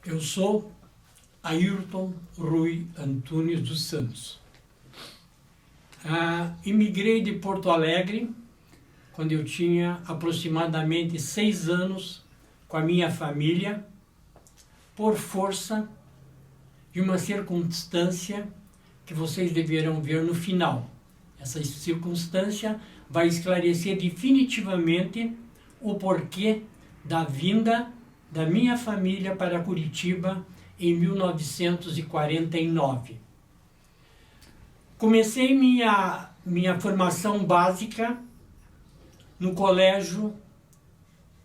Eu sou Ayrton Rui Antunes dos Santos. Imigrei de Porto Alegre quando eu tinha aproximadamente 6 anos com a minha família, por força de uma circunstância que vocês deverão ver no final. Essa circunstância vai esclarecer definitivamente o porquê da vinda da minha família para Curitiba em 1949. Comecei minha formação básica no colégio,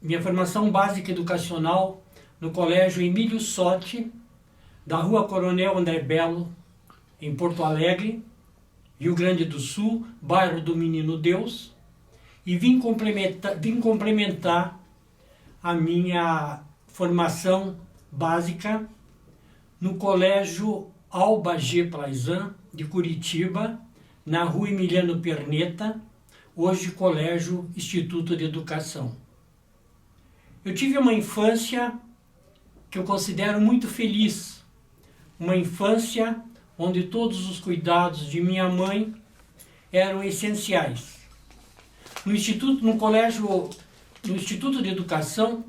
minha formação básica educacional no colégio Emílio Sotti, da Rua Coronel André Belo, em Porto Alegre, Rio Grande do Sul, bairro do Menino Deus, e vim complementar a minha formação básica no colégio Alba G. Plaisant, de Curitiba, na Rua Emiliano Perneta, hoje Colégio Instituto de Educação. Eu tive uma infância que eu considero muito feliz, uma infância onde todos os cuidados de minha mãe eram essenciais. No Instituto de Educação,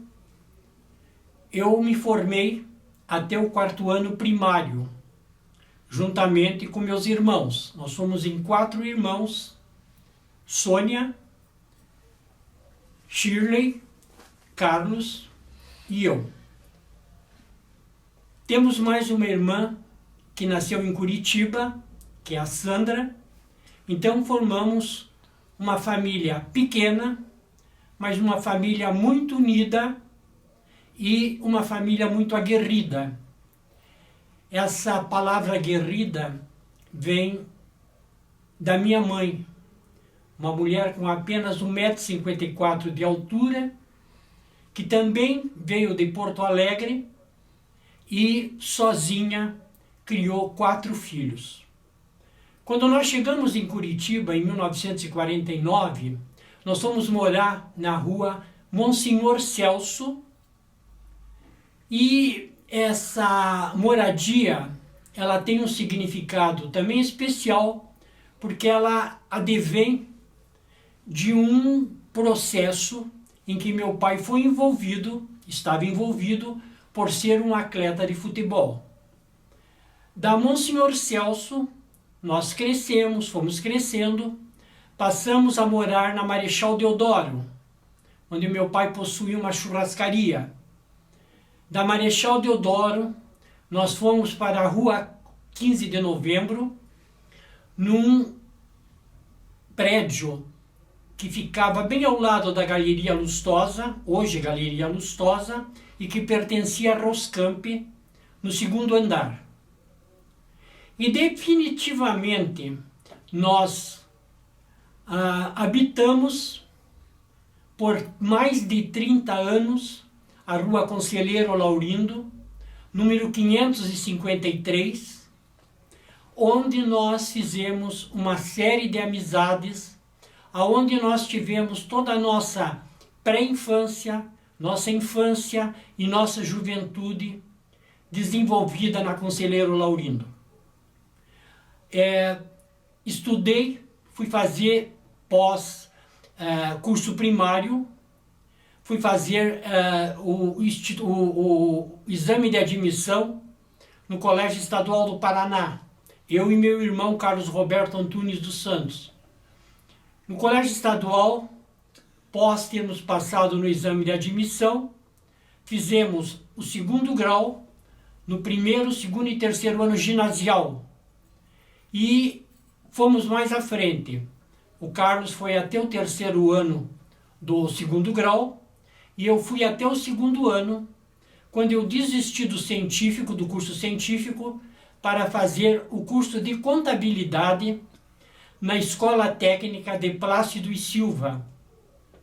eu me formei até o 4º ano primário, juntamente com meus irmãos. Nós somos em 4 irmãos: Sônia, Shirley, Carlos e eu. Temos mais uma irmã que nasceu em Curitiba, que é a Sandra. Então formamos uma família pequena, mas uma família muito unida e uma família muito aguerrida. Essa palavra aguerrida vem da minha mãe, uma mulher com apenas 1,54 m de altura, que também veio de Porto Alegre e sozinha criou 4 filhos. Quando nós chegamos em Curitiba, em 1949, nós fomos morar na rua Monsenhor Celso, e essa moradia, ela tem um significado também especial, porque ela advém de um processo em que meu pai foi envolvido, estava envolvido, por ser um atleta de futebol. Da Monsenhor Celso, nós crescemos, fomos crescendo, passamos a morar na Marechal Deodoro, onde meu pai possuía uma churrascaria. Da Marechal Deodoro, nós fomos para a Rua 15 de Novembro, num prédio que ficava bem ao lado da Galeria Lustosa, hoje Galeria Lustosa, e que pertencia a Roscamp, no 2º andar. E definitivamente nós habitamos por mais de 30 anos a Rua Conselheiro Laurindo, número 553, onde nós fizemos uma série de amizades, aonde nós tivemos toda a nossa pré-infância, nossa infância e nossa juventude desenvolvida na Conselheiro Laurindo. Estudei, fui fazer curso primário, fui fazer o exame de admissão no Colégio Estadual do Paraná, eu e meu irmão Carlos Roberto Antunes dos Santos. No Colégio Estadual, após termos passado no exame de admissão, fizemos o 2º grau no 1º, 2º e 3º ano ginasial. E fomos mais à frente. O Carlos foi até o 3º ano do 2º grau e eu fui até o 2º ano, quando eu desisti do curso científico, para fazer o curso de contabilidade na Escola Técnica de Plácido e Silva,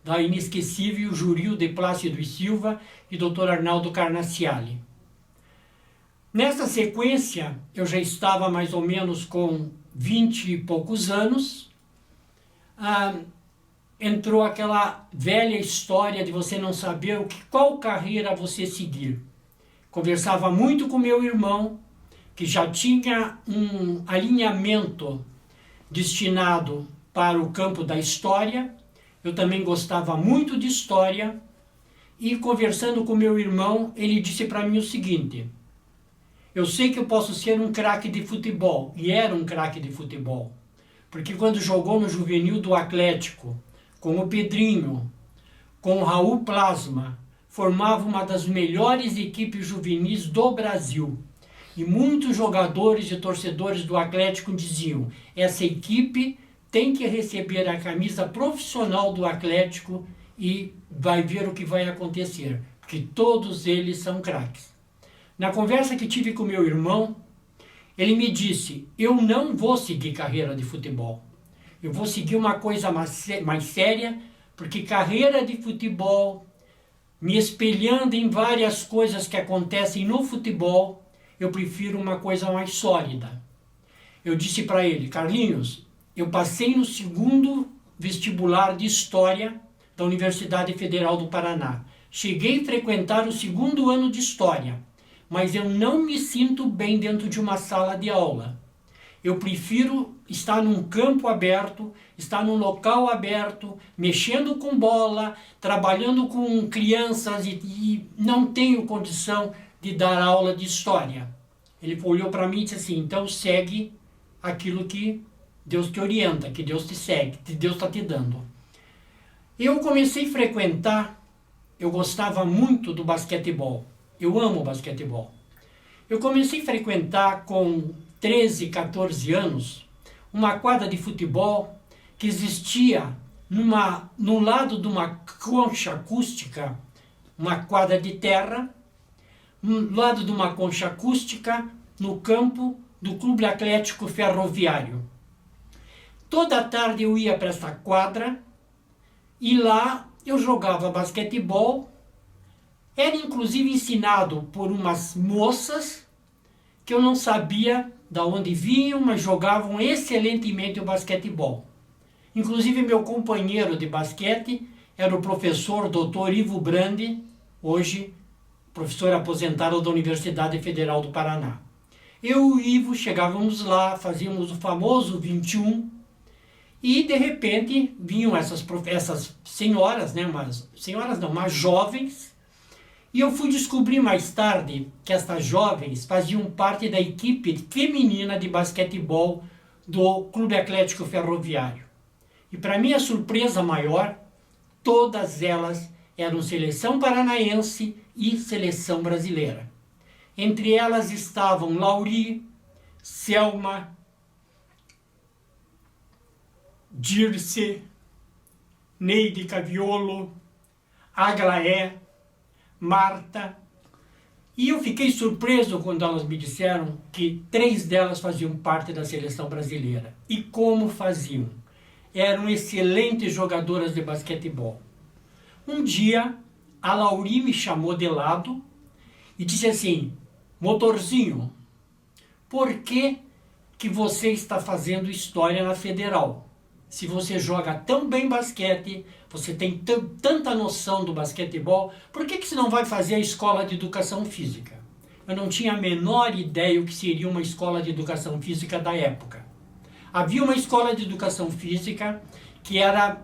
da inesquecível Juril de Plácido e Silva e Dr. Arnaldo Carnaciali. Nessa sequência, eu já estava mais ou menos com 20 e poucos anos. Entrou aquela velha história de você não saber qual carreira você seguir. Conversava muito com meu irmão, que já tinha um alinhamento destinado para o campo da história. Eu também gostava muito de história. E conversando com meu irmão, ele disse para mim o seguinte: eu sei que eu posso ser um craque de futebol, e era um craque de futebol, porque quando jogou no juvenil do Atlético, com o Pedrinho, com o Raul Plasma, formava uma das melhores equipes juvenis do Brasil. E muitos jogadores e torcedores do Atlético diziam: essa equipe tem que receber a camisa profissional do Atlético e vai ver o que vai acontecer, porque todos eles são craques. Na conversa que tive com meu irmão, ele me disse: eu não vou seguir carreira de futebol. Eu vou seguir uma coisa mais séria, porque carreira de futebol, me espelhando em várias coisas que acontecem no futebol, eu prefiro uma coisa mais sólida. Eu disse para ele: Carlinhos, eu passei no segundo vestibular de História da Universidade Federal do Paraná. Cheguei a frequentar o segundo ano de História, mas eu não me sinto bem dentro de uma sala de aula. Eu prefiro estar num campo aberto, estar num local aberto, mexendo com bola, trabalhando com crianças e não tenho condição de dar aula de história. Ele olhou para mim e disse assim: então segue aquilo que Deus te orienta, que Deus te segue, que Deus está te dando. Eu comecei a frequentar, eu gostava muito do basquetebol. Eu amo basquetebol. Eu comecei a frequentar com 13, 14 anos uma quadra de futebol que existia no lado de uma concha acústica, uma quadra de terra, no lado de uma concha acústica, no campo do Clube Atlético Ferroviário. Toda tarde eu ia para essa quadra e lá eu jogava basquetebol. Era inclusive ensinado por umas moças que eu não sabia de onde vinham, mas jogavam excelentemente o basquetebol. Inclusive meu companheiro de basquete era o professor Dr. Ivo Brandi, hoje professor aposentado da Universidade Federal do Paraná. Eu e o Ivo chegávamos lá, fazíamos o famoso 21, e de repente vinham essas senhoras, né, mas jovens, e eu fui descobrir mais tarde que essas jovens faziam parte da equipe feminina de basquetebol do Clube Atlético Ferroviário. E para minha surpresa maior, todas elas eram seleção paranaense e seleção brasileira. Entre elas estavam Lauri, Selma, Dirce, Neide Caviolo, Aglaé, Marta. E eu fiquei surpreso quando elas me disseram que 3 delas faziam parte da seleção brasileira. E como faziam? Eram excelentes jogadoras de basquetebol. Um dia, a Lauri me chamou de lado e disse assim: motorzinho, por que você está fazendo história na Federal? Se você joga tão bem basquete, você tem tanta noção do basquetebol, por que você não vai fazer a escola de educação física? Eu não tinha a menor ideia o que seria uma escola de educação física da época. Havia uma escola de educação física que era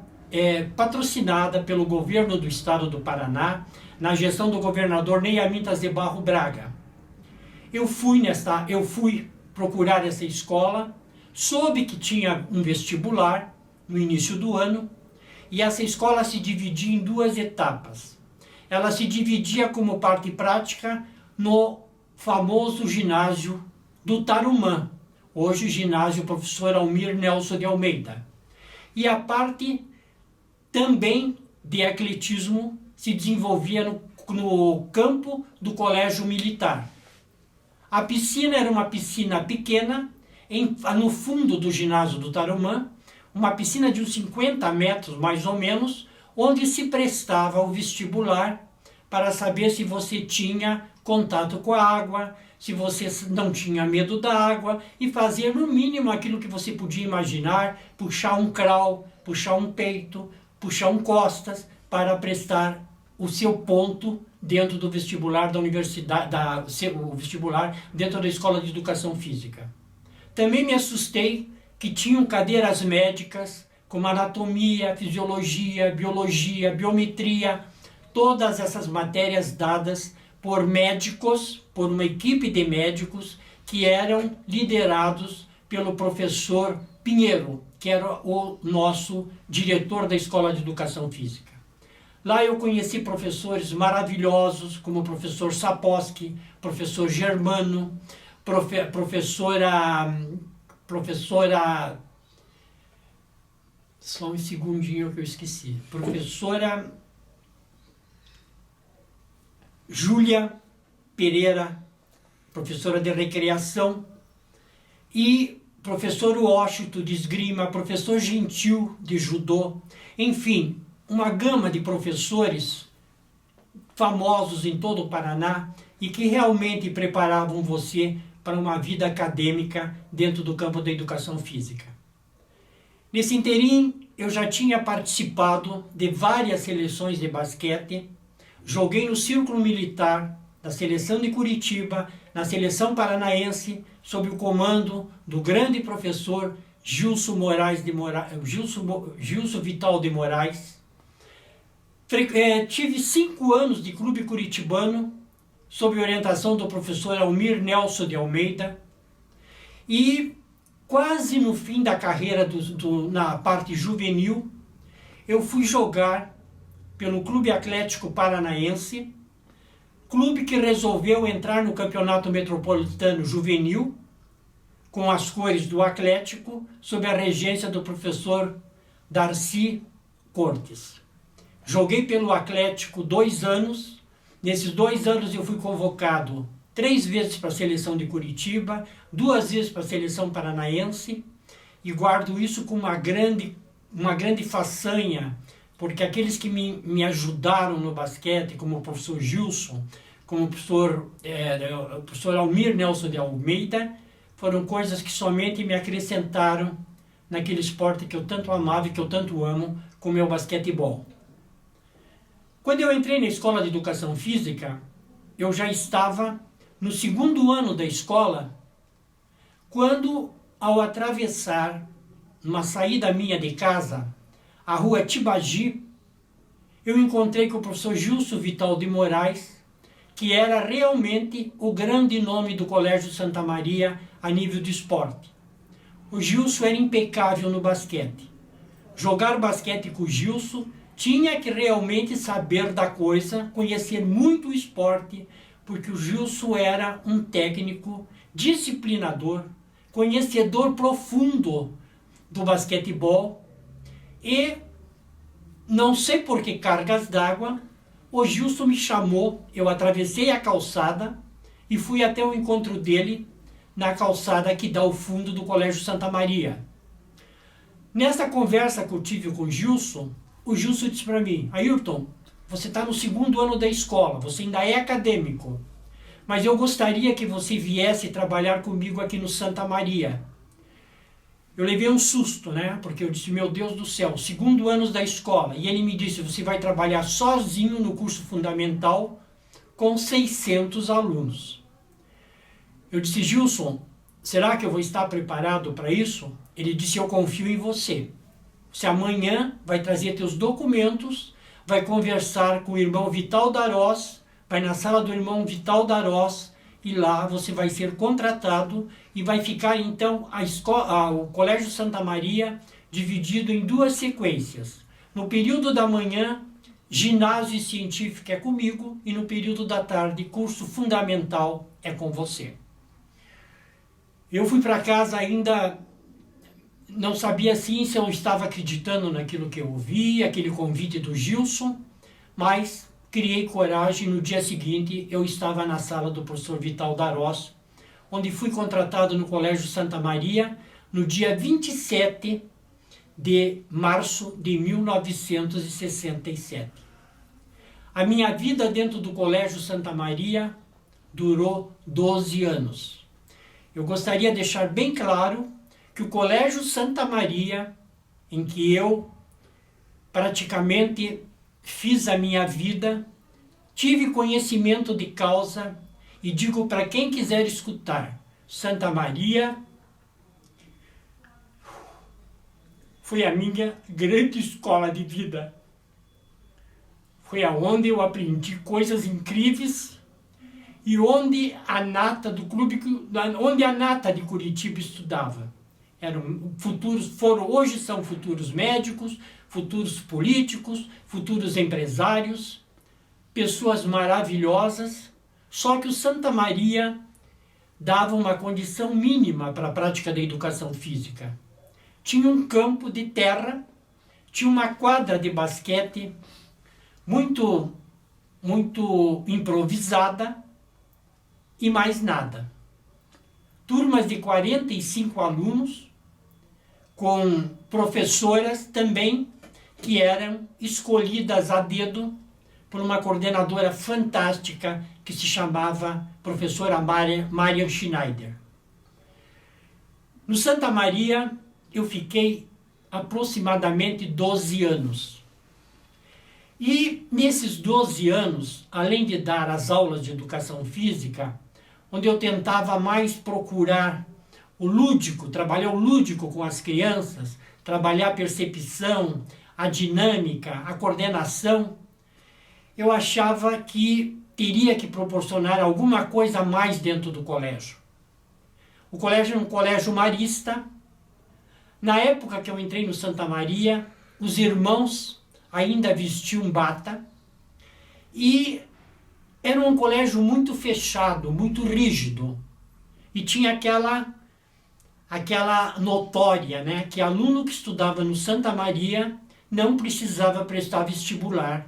patrocinada pelo governo do estado do Paraná, na gestão do governador Ney Amintas de Barro Braga. Eu fui procurar essa escola, soube que tinha um vestibular no início do ano, e essa escola se dividia em 2 etapas. Ela se dividia como parte prática no famoso ginásio do Tarumã, hoje ginásio Professor Almir Nelson de Almeida. E a parte também de atletismo se desenvolvia no campo do Colégio Militar. A piscina era uma piscina pequena, no fundo do ginásio do Tarumã, uma piscina de uns 50 metros mais ou menos, onde se prestava o vestibular para saber se você tinha contato com a água, se você não tinha medo da água, e fazer no mínimo aquilo que você podia imaginar: puxar um crawl, puxar um peito, puxar um costas, para prestar o seu ponto dentro do vestibular da universidade, o vestibular dentro da Escola de Educação Física. Também me assustei que tinham cadeiras médicas, como anatomia, fisiologia, biologia, biometria, todas essas matérias dadas por médicos, por uma equipe de médicos que eram liderados pelo professor Pinheiro, que era o nosso diretor da Escola de Educação Física. Lá eu conheci professores maravilhosos, como o professor Saposki, professor Germano, professora... Só um segundinho que eu esqueci. Professora Júlia Pereira, professora de recreação, e professor Washington de esgrima, professor Gentil de judô, enfim, uma gama de professores famosos em todo o Paraná e que realmente preparavam você para uma vida acadêmica dentro do campo da educação física. Nesse interim, eu já tinha participado de várias seleções de basquete, joguei no Círculo Militar, na seleção de Curitiba, na seleção paranaense, sob o comando do grande professor Gilson Vital de Moraes. Tive 5 anos de clube curitibano, sob orientação do professor Almir Nelson de Almeida, e quase no fim da carreira na parte juvenil, eu fui jogar pelo Clube Atlético Paranaense, clube que resolveu entrar no Campeonato Metropolitano Juvenil, com as cores do Atlético, sob a regência do professor Darcy Cortes. Joguei pelo Atlético 2 anos, nesses 2 anos eu fui convocado 3 vezes para a seleção de Curitiba, 2 vezes para a seleção paranaense, e guardo isso com uma grande façanha, porque aqueles que me ajudaram no basquete, como o professor Gilson, como o professor Almir Nelson de Almeida, foram coisas que somente me acrescentaram naquele esporte que eu tanto amava e que eu tanto amo, como é o basquetebol. Quando eu entrei na Escola de Educação Física, eu já estava no 2º ano da escola, quando, ao atravessar uma saída minha de casa, a rua Tibagi, eu encontrei com o professor Gilson Vital de Moraes, que era realmente o grande nome do Colégio Santa Maria a nível de esporte. O Gilson era impecável no basquete. Jogar basquete com o Gilson tinha que realmente saber da coisa, conhecer muito o esporte, porque o Gilson era um técnico disciplinador, conhecedor profundo do basquetebol, e não sei por que cargas d'água, o Gilson me chamou, eu atravessei a calçada e fui até o encontro dele na calçada que dá ao fundo do Colégio Santa Maria. Nessa conversa que eu tive com o Gilson disse para mim: Ayrton, você está no 2º ano da escola, você ainda é acadêmico, mas eu gostaria que você viesse trabalhar comigo aqui no Santa Maria. Eu levei um susto, né? Porque eu disse: meu Deus do céu, 2º ano da escola. E ele me disse: você vai trabalhar sozinho no curso fundamental com 600 alunos. Eu disse: Gilson, será que eu vou estar preparado para isso? Ele disse: eu confio em você. Você amanhã vai trazer teus documentos, vai conversar com o irmão Vital Darós, vai na sala do irmão Vital Darós, e lá você vai ser contratado e vai ficar então o Colégio Santa Maria dividido em 2 sequências. No período da manhã, ginásio e científico é comigo, e no período da tarde, curso fundamental é com você. Eu fui para casa ainda, não sabia assim se eu estava acreditando naquilo que eu ouvi, aquele convite do Gilson, mas criei coragem. No dia seguinte eu estava na sala do professor Vital Darós, onde fui contratado no Colégio Santa Maria no dia 27 de março de 1967. A minha vida dentro do Colégio Santa Maria durou 12 anos. Eu gostaria de deixar bem claro que o Colégio Santa Maria, em que eu praticamente fiz a minha vida, tive conhecimento de causa e digo para quem quiser escutar, Santa Maria foi a minha grande escola de vida. Foi aonde eu aprendi coisas incríveis e onde a nata do clube, onde a nata de Curitiba estudava. Hoje são futuros médicos, futuros políticos, futuros empresários, pessoas maravilhosas, só que o Santa Maria dava uma condição mínima para a prática da educação física. Tinha um campo de terra, tinha uma quadra de basquete muito improvisada e mais nada. Turmas de 45 alunos, com professoras também que eram escolhidas a dedo por uma coordenadora fantástica que se chamava professora Marian Schneider. No Santa Maria eu fiquei aproximadamente 12 anos. E nesses 12 anos, além de dar as aulas de educação física, onde eu tentava mais procurar o lúdico, trabalhar o lúdico com as crianças, trabalhar a percepção, a dinâmica, a coordenação, eu achava que teria que proporcionar alguma coisa a mais dentro do colégio. O colégio era um colégio marista. Na época que eu entrei no Santa Maria, os irmãos ainda vestiam bata e era um colégio muito fechado, muito rígido. E tinha aquela notória, né, que aluno que estudava no Santa Maria não precisava prestar vestibular.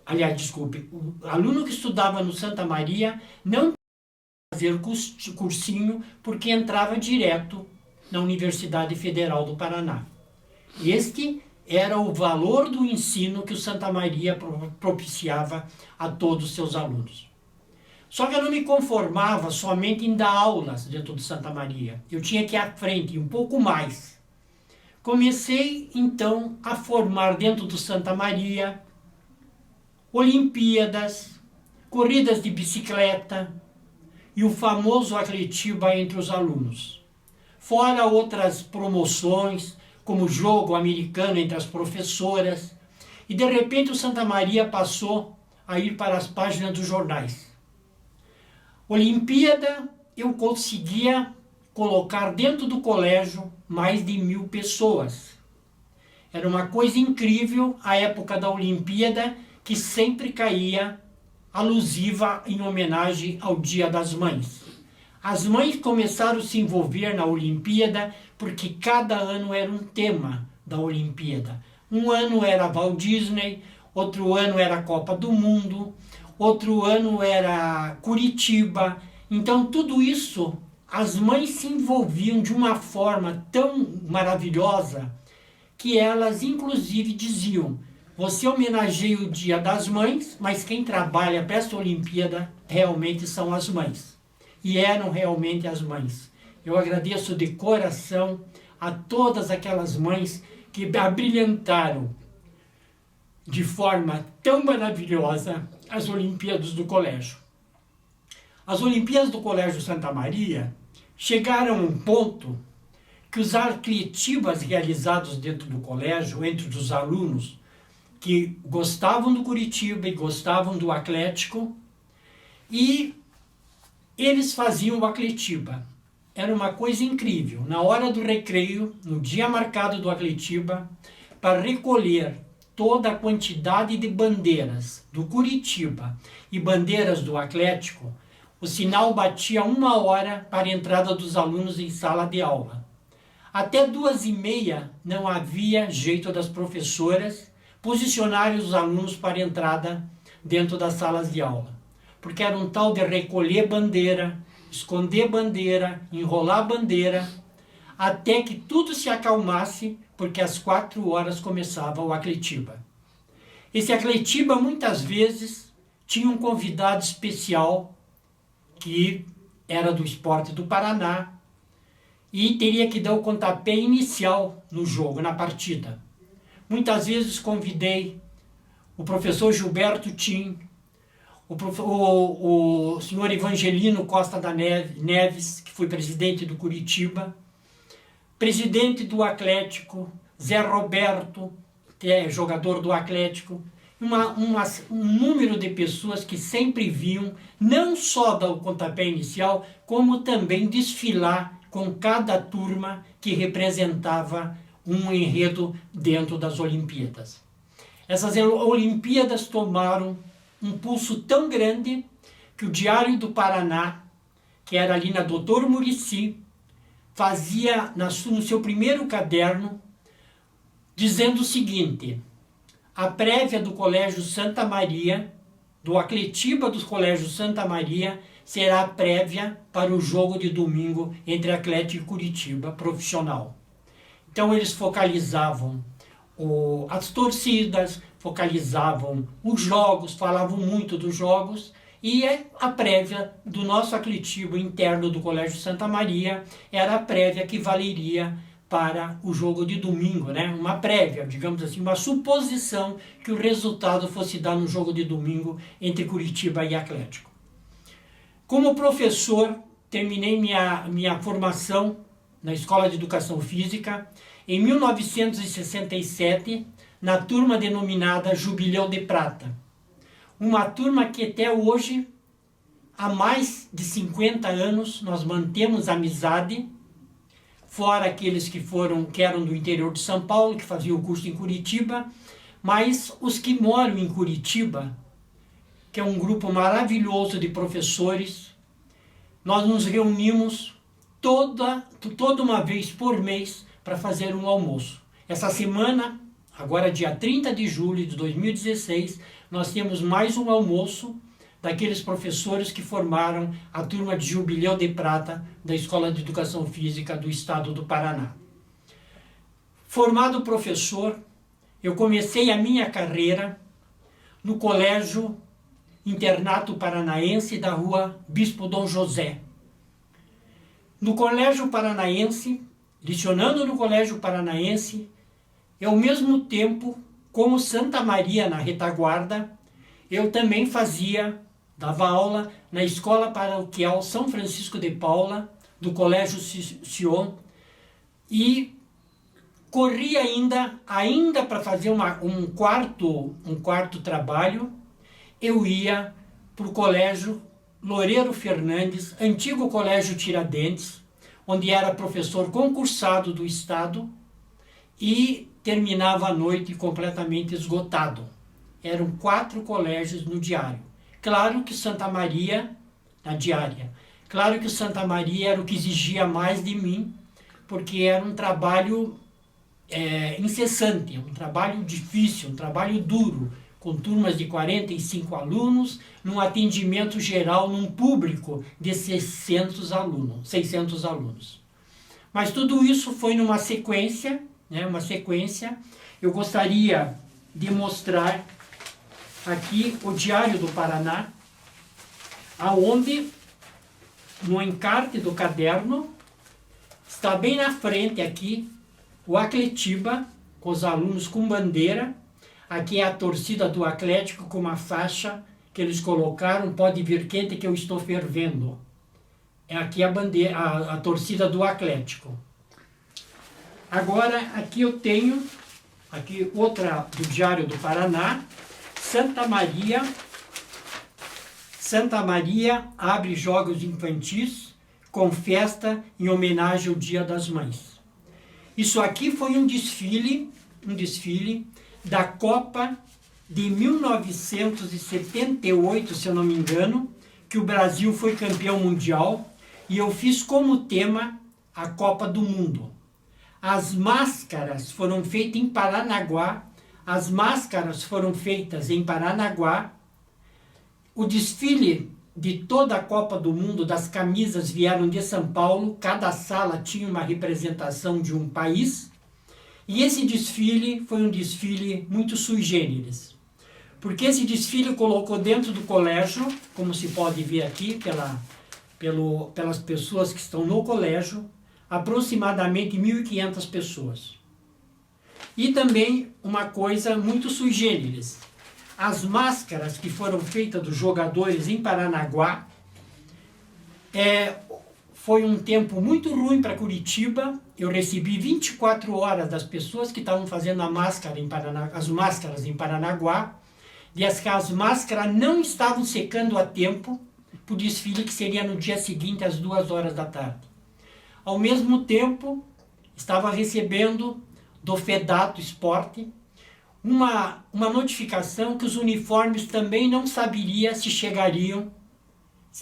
Aliás, desculpe, o aluno que estudava no Santa Maria não precisava fazer cursinho porque entrava direto na Universidade Federal do Paraná. Este era o valor do ensino que o Santa Maria propiciava a todos os seus alunos. Só que eu não me conformava somente em dar aulas dentro do Santa Maria. Eu tinha que ir à frente, um pouco mais. Comecei, então, a formar dentro do Santa Maria Olimpíadas, corridas de bicicleta e o famoso Atletiba entre os alunos. Fora outras promoções, como jogo americano entre as professoras. E de repente o Santa Maria passou a ir para as páginas dos jornais. Olimpíada, eu conseguia colocar dentro do colégio mais de 1.000 pessoas. Era uma coisa incrível a época da Olimpíada, que sempre caía alusiva em homenagem ao Dia das Mães. As mães começaram a se envolver na Olimpíada porque cada ano era um tema da Olimpíada. Um ano era Walt Disney, outro ano era a Copa do Mundo, outro ano era Curitiba. Então tudo isso, as mães se envolviam de uma forma tão maravilhosa que elas inclusive diziam: você homenageia o Dia das Mães, mas quem trabalha para essa Olimpíada realmente são as mães. E eram realmente as mães. Eu agradeço de coração a todas aquelas mães que abrilhantaram de forma tão maravilhosa as Olimpíadas do colégio. As Olimpíadas do Colégio Santa Maria chegaram a um ponto que os atletibas realizados dentro do colégio, entre os alunos que gostavam do Curitiba e gostavam do Atlético, e eles faziam o Atletiba. Era uma coisa incrível. Na hora do recreio, no dia marcado do Atletiba, para recolher toda a quantidade de bandeiras do Curitiba e bandeiras do Atlético, o sinal batia 1 hora para a entrada dos alunos em sala de aula. Até 2h30 não havia jeito das professoras posicionarem os alunos para a entrada dentro das salas de aula. Porque era um tal de recolher bandeira, esconder bandeira, enrolar bandeira, até que tudo se acalmasse, porque às 4 horas começava o Atletiba. Esse Atletiba muitas vezes tinha um convidado especial que era do Esporte do Paraná e teria que dar o pontapé inicial no jogo, na partida. Muitas vezes convidei o professor Gilberto Tim, o senhor Evangelino Costa da Neves, que foi presidente do Curitiba, presidente do Atlético, Zé Roberto, que é jogador do Atlético, um número de pessoas que sempre vinham, não só dar o pontapé inicial, como também desfilar com cada turma que representava um enredo dentro das Olimpíadas. Essas Olimpíadas tomaram um pulso tão grande que o Diário do Paraná, que era ali na Doutor Muricy, fazia no seu primeiro caderno, dizendo o seguinte: a prévia do Colégio Santa Maria, do Atletiba do Colégio Santa Maria, será a prévia para o jogo de domingo entre Atlético e Curitiba profissional. Então eles focalizavam as torcidas, focalizavam os jogos, falavam muito dos jogos, e a prévia do nosso Atletiba interno do Colégio Santa Maria era a prévia que valeria para o jogo de domingo, né? Uma prévia, digamos assim, uma suposição que o resultado fosse dar no jogo de domingo entre Curitiba e Atlético. Como professor, terminei minha formação na Escola de Educação Física em 1967, na turma denominada Jubileu de Prata. Uma turma que até hoje, há mais de 50 anos, nós mantemos amizade, fora aqueles que eram do interior de São Paulo, que faziam o curso em Curitiba, mas os que moram em Curitiba, que é um grupo maravilhoso de professores, nós nos reunimos toda uma vez por mês para fazer um almoço. Essa semana, agora dia 30 de julho de 2016, nós temos mais um almoço daqueles professores que formaram a turma de Jubileu de Prata da Escola de Educação Física do Estado do Paraná. Formado professor, eu comecei a minha carreira no Colégio Internato Paranaense da Rua Bispo Dom José. No Colégio Paranaense, lecionando no Colégio Paranaense, e ao mesmo tempo, como Santa Maria na retaguarda, eu também dava aula na Escola Paroquial São Francisco de Paula, do Colégio Sion, e corri ainda para fazer um quarto trabalho, eu ia para o Colégio Loureiro Fernandes, antigo Colégio Tiradentes, onde era professor concursado do Estado e terminava a noite completamente esgotado. Eram 4 colégios no diário. Claro que Santa Maria, na diária, claro que Santa Maria era o que exigia mais de mim, porque era um trabalho incessante, um trabalho difícil, um trabalho duro, com turmas de 45 alunos, num atendimento geral, num público de 600 alunos. Mas tudo isso foi numa sequência, né, Eu gostaria de mostrar aqui o Diário do Paraná, aonde, no encarte do caderno, está bem na frente aqui, o Atletiba, com os alunos com bandeira. Aqui é a torcida do Atlético com uma faixa que eles colocaram, pode vir quente que eu estou fervendo. É aqui a bandeira, a torcida do Atlético. Agora, aqui eu tenho, aqui outra do Diário do Paraná, Santa Maria abre jogos infantis com festa em homenagem ao Dia das Mães. Isso aqui foi um desfile da Copa de 1978, se eu não me engano, que o Brasil foi campeão mundial, e eu fiz como tema a Copa do Mundo. As máscaras foram feitas em Paranaguá, o desfile de toda a Copa do Mundo, das camisas vieram de São Paulo, cada sala tinha uma representação de um país, e esse desfile foi um desfile muito sui generis, porque esse desfile colocou dentro do colégio, como se pode ver aqui pelas pessoas que estão no colégio, aproximadamente 1.500 pessoas. E também uma coisa muito sui generis, as máscaras que foram feitas dos jogadores em Paranaguá. Foi um tempo muito ruim para Curitiba. Eu recebi 24 horas das pessoas que estavam fazendo as máscaras em Paranaguá, e as máscaras não estavam secando a tempo para o desfile que seria no dia seguinte, às 2 horas da tarde. Ao mesmo tempo, estava recebendo do Fedato Esporte uma notificação que os uniformes também não saberia se chegariam,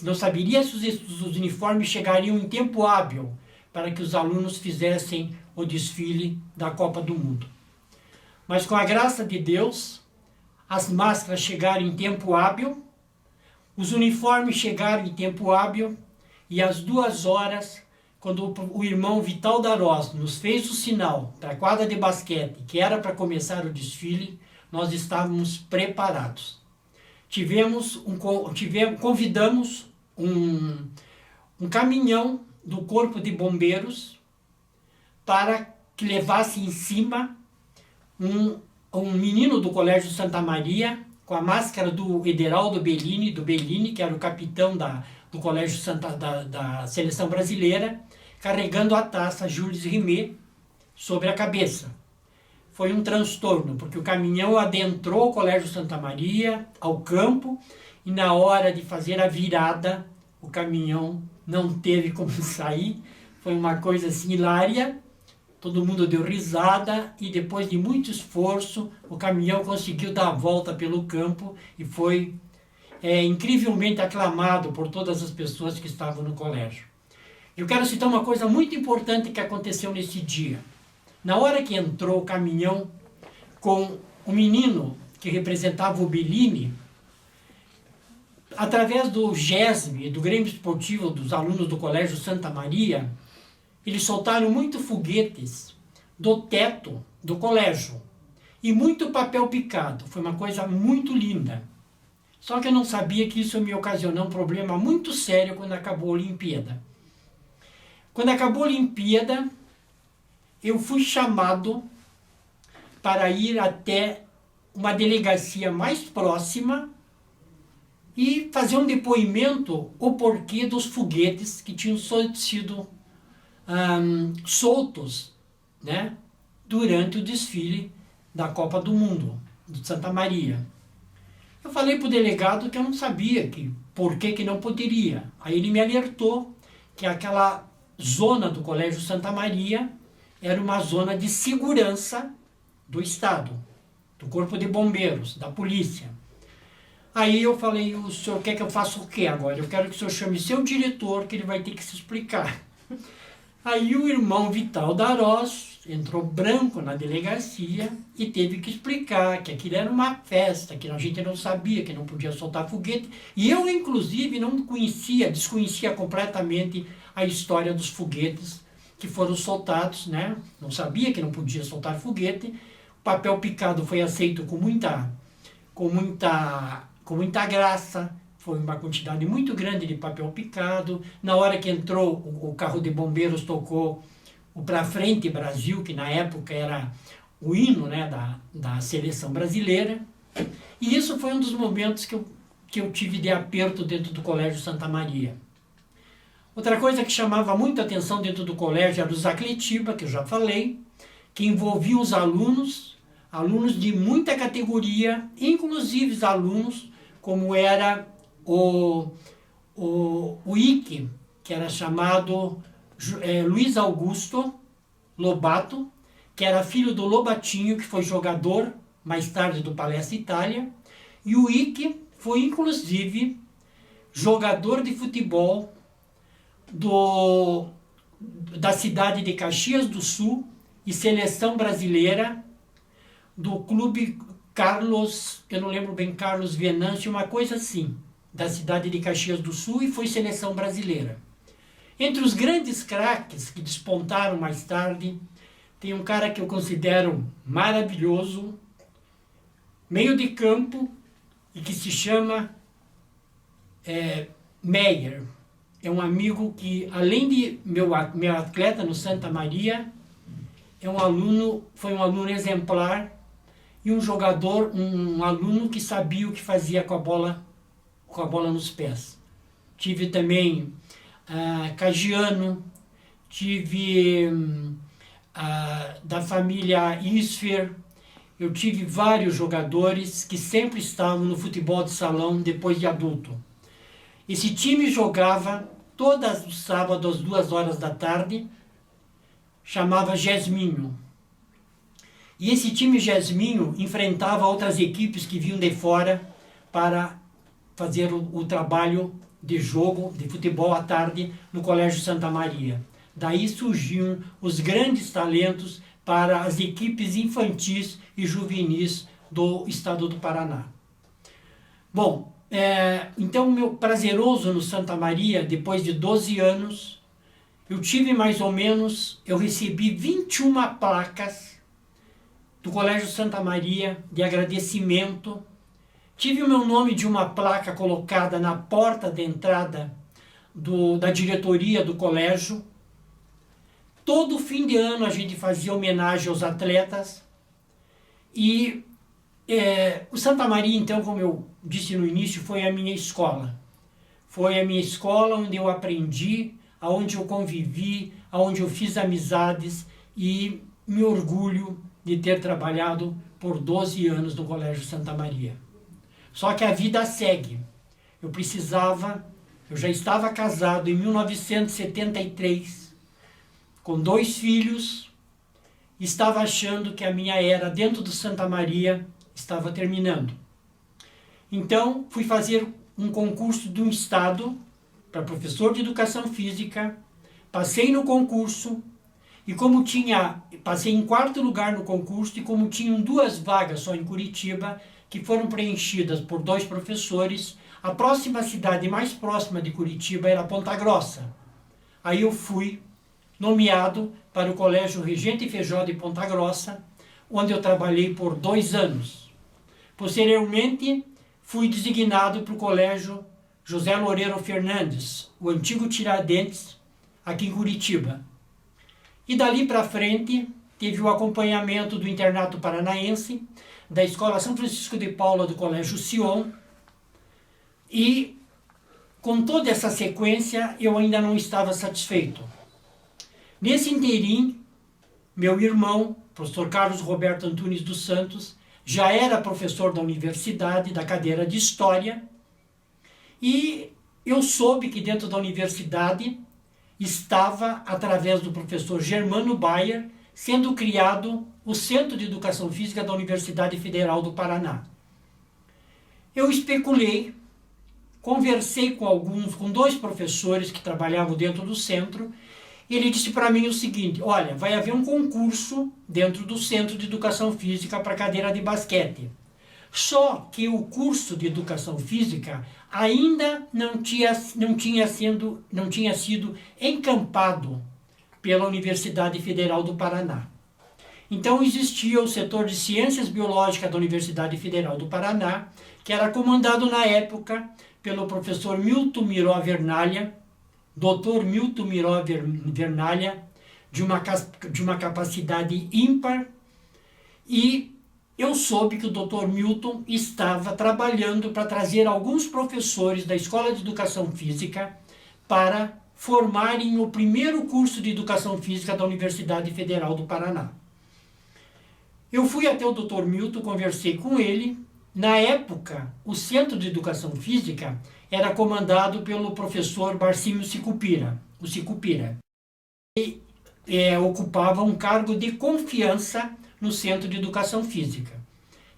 não saberia se os uniformes chegariam em tempo hábil para que os alunos fizessem o desfile da Copa do Mundo. Mas com a graça de Deus, as máscaras chegaram em tempo hábil, os uniformes chegaram em tempo hábil, e às 2 horas, quando o irmão Vital Darós nos fez o sinal para a quadra de basquete, que era para começar o desfile, nós estávamos preparados. Convidamos um caminhão do Corpo de Bombeiros para que levasse em cima um menino do Colégio Santa Maria, com a máscara do Ederaldo Bellini, que era o capitão do Colégio da Seleção Brasileira, carregando a taça Jules Rimet sobre a cabeça. Foi um transtorno, porque o caminhão adentrou o Colégio Santa Maria, ao campo, e na hora de fazer a virada, o caminhão não teve como sair. Foi uma coisa assim hilária, todo mundo deu risada, e depois de muito esforço, o caminhão conseguiu dar a volta pelo campo e foi incrivelmente aclamado por todas as pessoas que estavam no colégio. Eu quero citar uma coisa muito importante que aconteceu nesse dia. Na hora que entrou o caminhão com o menino que representava o Bellini, através do GESM, do Grêmio Esportivo dos alunos do Colégio Santa Maria, eles soltaram muitos foguetes do teto do colégio e muito papel picado. Foi uma coisa muito linda. Só que eu não sabia que isso me ocasionou um problema muito sério quando acabou a Olimpíada. Quando acabou a Olimpíada, eu fui chamado para ir até uma delegacia mais próxima e fazer um depoimento o porquê dos foguetes que tinham sido soltos, né, durante o desfile da Copa do Mundo, de Santa Maria. Eu falei para o delegado que eu não sabia por que não poderia. Aí ele me alertou que aquela zona do Colégio Santa Maria era uma zona de segurança do Estado, do Corpo de Bombeiros, da polícia. Aí eu falei, o senhor quer que eu faça o quê agora? Eu quero que o senhor chame seu diretor, que ele vai ter que se explicar. Aí o irmão Vital Darós entrou branco na delegacia e teve que explicar que aquilo era uma festa, que a gente não sabia, que não podia soltar foguete. E eu, inclusive, desconhecia completamente a história dos foguetes que foram soltados, né? Não sabia que não podia soltar foguete. O papel picado foi aceito com muita graça. Foi uma quantidade muito grande de papel picado. Na hora que entrou, o carro de bombeiros tocou o Pra Frente Brasil, que na época era o hino, né, da seleção brasileira. E isso foi um dos momentos que eu tive de aperto dentro do Colégio Santa Maria. Outra coisa que chamava muita atenção dentro do colégio era o Zacletiba, que eu já falei, que envolvia os alunos de muita categoria, inclusive alunos como era o Ike, que era chamado Luiz Augusto Lobato, que era filho do Lobatinho, que foi jogador mais tarde do Palestra Itália, e o Ike foi inclusive jogador de futebol da cidade de Caxias do Sul e seleção brasileira do clube Carlos, eu não lembro bem, Carlos Venâncio, uma coisa assim, da cidade de Caxias do Sul, e foi seleção brasileira. Entre os grandes craques que despontaram mais tarde, tem um cara que eu considero maravilhoso, meio de campo, e que se chama Meyer. É um amigo que, além de meu atleta no Santa Maria, foi um aluno exemplar e um jogador, um aluno que sabia o que fazia com a bola nos pés. Tive também Cagiano, tive da família Isfer. Eu tive vários jogadores que sempre estavam no futebol de salão depois de adulto. Esse time jogava todos os sábados às 2 horas da tarde, chamava Gesminho. E esse time Gesminho enfrentava outras equipes que vinham de fora para fazer o trabalho de jogo de futebol à tarde no Colégio Santa Maria. Daí surgiam os grandes talentos para as equipes infantis e juvenis do estado do Paraná. Bom, então meu prazeroso no Santa Maria, depois de 12 anos, eu recebi 21 placas do Colégio Santa Maria de agradecimento. Tive o meu nome de uma placa colocada na porta de entrada da diretoria do colégio. Todo fim de ano a gente fazia homenagem aos atletas. E o Santa Maria, então, como eu disse no início, foi a minha escola. Foi a minha escola onde eu aprendi, onde eu convivi, onde eu fiz amizades e me orgulho de ter trabalhado por 12 anos no Colégio Santa Maria. Só que a vida segue. Eu já estava casado em 1973, com 2 filhos, estava achando que a minha era dentro do Santa Maria estava terminando. Então, fui fazer um concurso de um estado para professor de educação física, passei no concurso, e passei em 4º lugar no concurso, e como tinham 2 vagas só em Curitiba, que foram preenchidas por 2 professores, a próxima cidade mais próxima de Curitiba era Ponta Grossa. Aí eu fui nomeado para o Colégio Regente Feijó de Ponta Grossa, onde eu trabalhei por 2 anos. Posteriormente, fui designado para o Colégio José Loureiro Fernandes, o antigo Tiradentes, aqui em Curitiba. E dali para frente, teve o acompanhamento do Internato Paranaense, da Escola São Francisco de Paula do Colégio Sion, e com toda essa sequência eu ainda não estava satisfeito. Nesse inteirinho, meu irmão, professor Carlos Roberto Antunes dos Santos, já era professor da universidade, da cadeira de História, e eu soube que dentro da universidade estava, através do professor Germano Bayer, sendo criado o Centro de Educação Física da Universidade Federal do Paraná. Eu especulei, conversei com 2 professores que trabalhavam dentro do centro, e ele disse para mim o seguinte: olha, vai haver um concurso dentro do Centro de Educação Física para cadeira de basquete. Só que o curso de Educação Física ainda não tinha sido encampado pela Universidade Federal do Paraná. Então existia o setor de Ciências Biológicas da Universidade Federal do Paraná, que era comandado na época pelo professor Milton Miró Vernalha, Dr. Milton Miró Vernalha, de uma capacidade ímpar, e eu soube que o Dr. Milton estava trabalhando para trazer alguns professores da Escola de Educação Física para formarem o primeiro curso de Educação Física da Universidade Federal do Paraná. Eu fui até o Dr. Milton, conversei com ele. Na época, o Centro de Educação Física era comandado pelo professor Barcímio Sicupira, o Sicupira. E ocupava um cargo de confiança no Centro de Educação Física.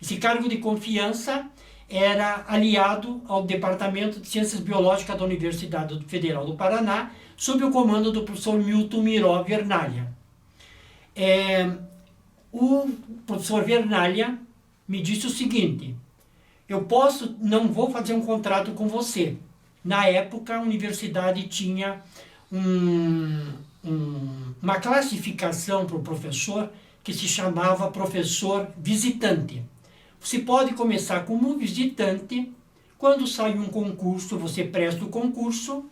Esse cargo de confiança era aliado ao Departamento de Ciências Biológicas da Universidade Federal do Paraná, sob o comando do professor Milton Miró Vernalha. O professor Vernalha me disse o seguinte: não vou fazer um contrato com você. Na época, a universidade tinha uma classificação para o professor que se chamava professor visitante. Você pode começar como visitante, quando sai um concurso, você presta o concurso,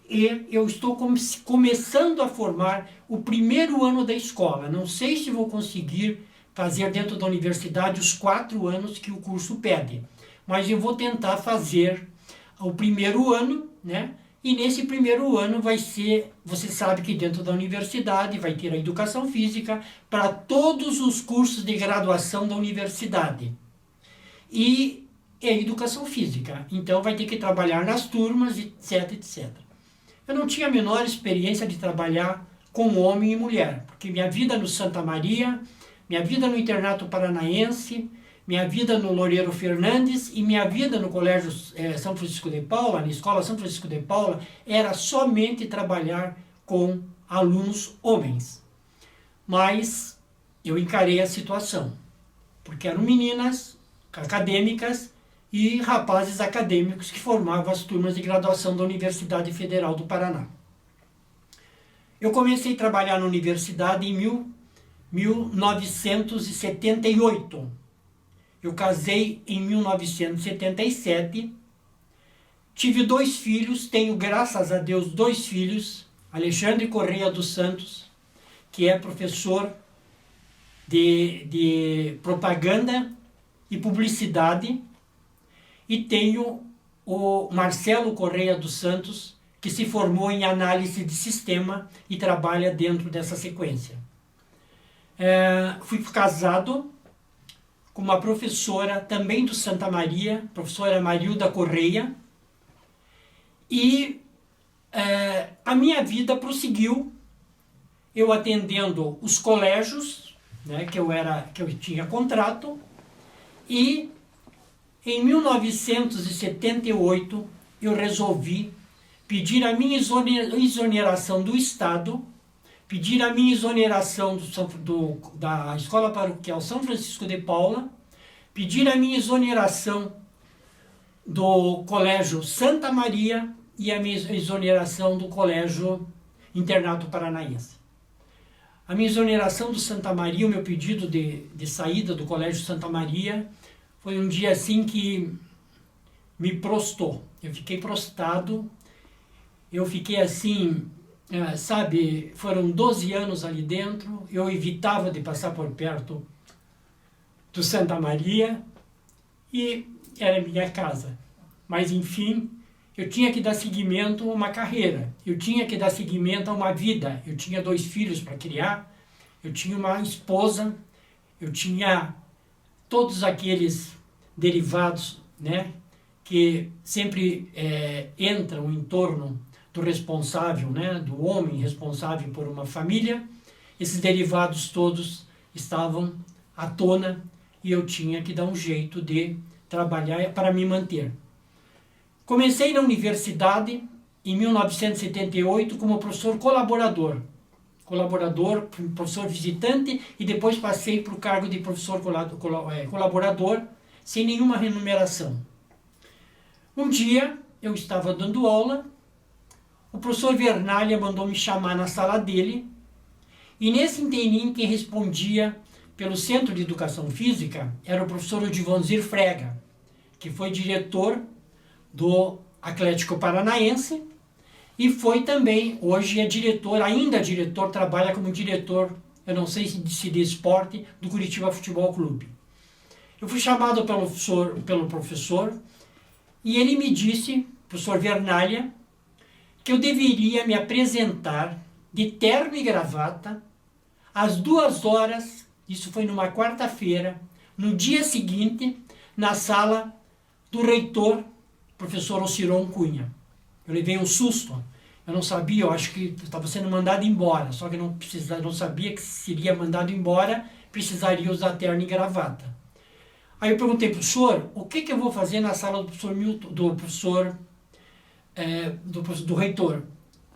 e eu estou começando a formar o primeiro ano da escola. Não sei se vou conseguir fazer dentro da universidade os 4 anos que o curso pede. Mas eu vou tentar fazer o primeiro ano, né? E nesse primeiro ano vai ser, você sabe que dentro da universidade vai ter a educação física para todos os cursos de graduação da universidade. E é educação física, então vai ter que trabalhar nas turmas, etc, etc. Eu não tinha a menor experiência de trabalhar com homem e mulher, porque minha vida no Santa Maria, minha vida no Internato Paranaense, minha vida no Loureiro Fernandes e minha vida no Colégio São Francisco de Paula, na Escola São Francisco de Paula, era somente trabalhar com alunos homens. Mas eu encarei a situação, porque eram meninas acadêmicas e rapazes acadêmicos que formavam as turmas de graduação da Universidade Federal do Paraná. Eu comecei a trabalhar na universidade em 1978. Eu casei em 1977, tive 2 filhos, tenho, graças a Deus, 2 filhos, Alexandre Correia dos Santos, que é professor de propaganda e publicidade, e tenho o Marcelo Correia dos Santos, que se formou em análise de sistema e trabalha dentro dessa sequência. Fui casado com uma professora também do Santa Maria, professora Marilda Correia, e a minha vida prosseguiu, eu atendendo os colégios, né, que eu tinha contrato, e em 1978 eu resolvi pedir a minha exoneração do Estado, pedir a minha exoneração da Escola Paroquial São Francisco de Paula, pedir a minha exoneração do Colégio Santa Maria e a minha exoneração do Colégio Internato Paranaense. A minha exoneração do Santa Maria, o meu pedido de saída do Colégio Santa Maria, foi um dia assim que me prostou. Eu fiquei prostrado, eu fiquei assim, sabe, foram 12 anos ali dentro, eu evitava de passar por perto do Santa Maria e era minha casa. Mas enfim, eu tinha que dar seguimento a uma carreira, eu tinha que dar seguimento a uma vida. Eu tinha 2 filhos para criar, eu tinha uma esposa, eu tinha todos aqueles derivados, né, que sempre entram em torno do responsável, né, do homem responsável por uma família. Esses derivados todos estavam à tona e eu tinha que dar um jeito de trabalhar para me manter. Comecei na universidade em 1978 como professor colaborador, professor visitante, e depois passei para o cargo de professor colaborador sem nenhuma remuneração. Um dia eu estava dando aula, o professor Vernalha mandou me chamar na sala dele, e nesse inteirinho quem respondia pelo Centro de Educação Física era o professor Odivanzir Frega, que foi diretor do Atlético Paranaense e foi também, hoje é diretor, ainda diretor, trabalha como diretor, eu não sei se de esporte, do Curitiba Futebol Clube. Eu fui chamado pelo professor e ele me disse, professor Vernalha, que eu deveria me apresentar de terno e gravata às 2 horas, isso foi numa quarta-feira, no dia seguinte, na sala do reitor, professor Ociron Cunha. Eu levei um susto, eu não sabia, eu acho que estava sendo mandado embora, só que eu não sabia que se seria mandado embora, precisaria usar terno e gravata. Aí eu perguntei, professor, o que eu vou fazer na sala do professor Milton, do reitor?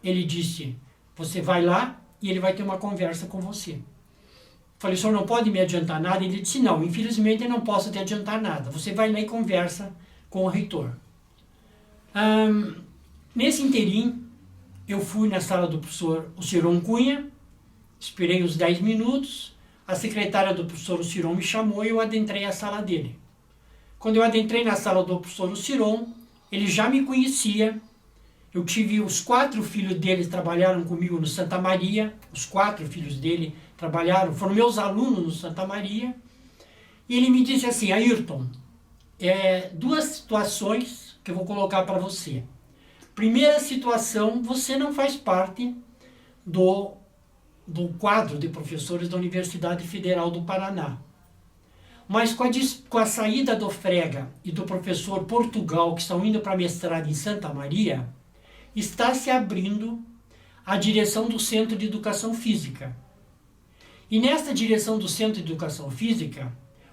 Ele disse, você vai lá e ele vai ter uma conversa com você. Falei, o senhor não pode me adiantar nada? Ele disse, não, infelizmente eu não posso te adiantar nada, você vai lá e conversa com o reitor. Nesse inteirinho, eu fui na sala do professor Ociron Cunha, esperei uns 10 minutos, a secretária do professor Ociron me chamou e eu adentrei a sala dele. Quando eu adentrei na sala do professor Ociron, ele já me conhecia, os 4 filhos dele trabalharam comigo no Santa Maria, os 4 filhos dele foram meus alunos no Santa Maria, e ele me disse assim: Ayrton, duas situações que eu vou colocar para você. Primeira situação, você não faz parte do quadro de professores da Universidade Federal do Paraná. Mas com a saída do Frega e do professor Portugal, que estão indo para mestrado em Santa Maria, está se abrindo a direção do Centro de Educação Física. E nesta direção do Centro de Educação Física,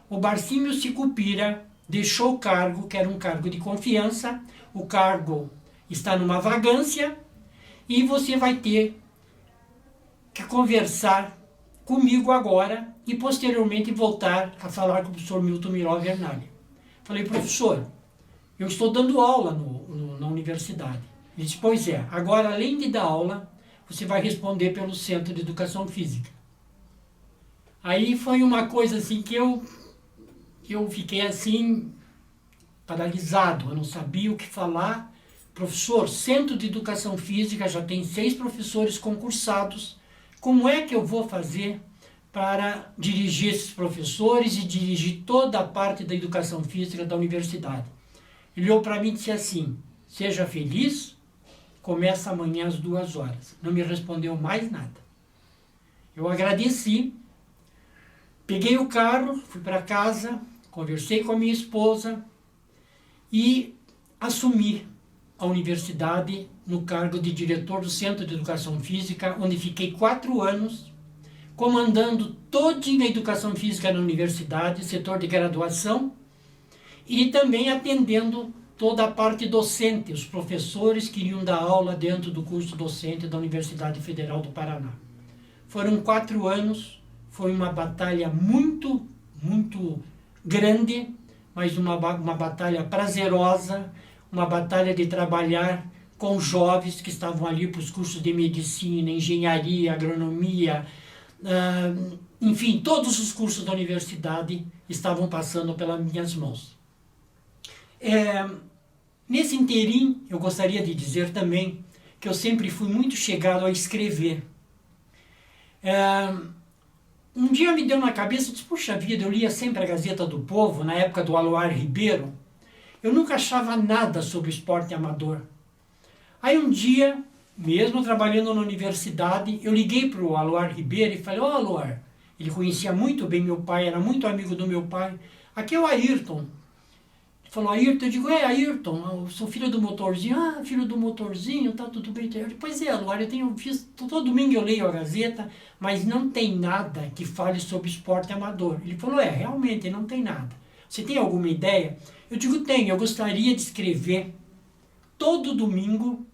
o Barcímio Sicupira deixou o cargo, que era um cargo de confiança, o cargo está numa vagância, e você vai ter que conversar comigo agora e posteriormente voltar a falar com o professor Milton Miró Vernali. Falei: professor, eu estou dando aula na universidade. Ele disse: pois é, agora além de dar aula, você vai responder pelo Centro de Educação Física. Aí foi uma coisa assim que eu fiquei assim paralisado, eu não sabia o que falar. Professor, Centro de Educação Física já tem 6 professores concursados. Como é que eu vou fazer para dirigir esses professores e dirigir toda a parte da educação física da universidade? Ele olhou para mim e disse assim: seja feliz, começa amanhã às 2 horas. Não me respondeu mais nada. Eu agradeci, peguei o carro, fui para casa, conversei com a minha esposa e assumi a universidade no cargo de diretor do Centro de Educação Física, onde fiquei 4 anos, comandando toda a educação física na universidade, setor de graduação, e também atendendo toda a parte docente, os professores que iriam dar aula dentro do curso docente da Universidade Federal do Paraná. Foram 4 anos, foi uma batalha muito, muito grande, mas uma batalha prazerosa, uma batalha de trabalhar com jovens que estavam ali para os cursos de medicina, engenharia, agronomia, enfim, todos os cursos da universidade estavam passando pelas minhas mãos. Nesse inteirinho, eu gostaria de dizer também que eu sempre fui muito chegado a escrever. Um dia me deu na cabeça, disse: puxa vida, eu lia sempre a Gazeta do Povo, na época do Aloar Ribeiro. Eu nunca achava nada sobre esporte amador. Aí um dia, mesmo trabalhando na universidade, eu liguei para o Aloar Ribeiro e falei: ó, Aloar, ele conhecia muito bem meu pai, era muito amigo do meu pai. Aqui é o Ayrton. Ele falou: Ayrton? Eu digo: Ayrton, eu sou filho do motorzinho. Ah, filho do motorzinho, tá tudo bem. Eu digo: pois é, Aloar, eu tenho visto, todo domingo eu leio a Gazeta, mas não tem nada que fale sobre esporte amador. Ele falou: realmente não tem nada. Você tem alguma ideia? Eu digo: tenho, eu gostaria de escrever todo domingo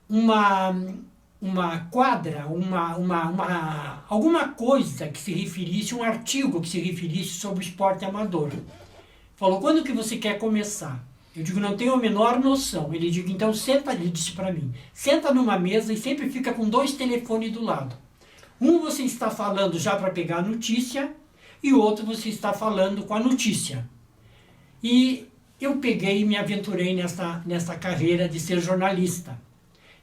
uma quadra, alguma coisa que se referisse, um artigo que se referisse sobre o esporte amador. Falou: quando que você quer começar? Eu digo: não tenho a menor noção. Ele diz: então senta, ele disse para mim, senta numa mesa e sempre fica com 2 telefones do lado. Um você está falando já para pegar a notícia e o outro você está falando com a notícia. E eu peguei e me aventurei nessa carreira de ser jornalista.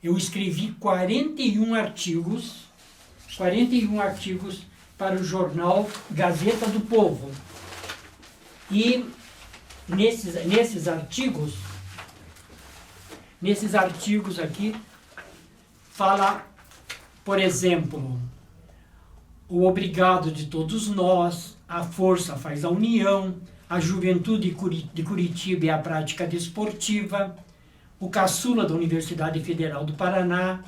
Eu escrevi 41 artigos para o jornal Gazeta do Povo. E nesses artigos aqui, fala, por exemplo, o obrigado de todos nós, a força faz a união, a juventude de Curitiba é a prática desportiva, o caçula da Universidade Federal do Paraná,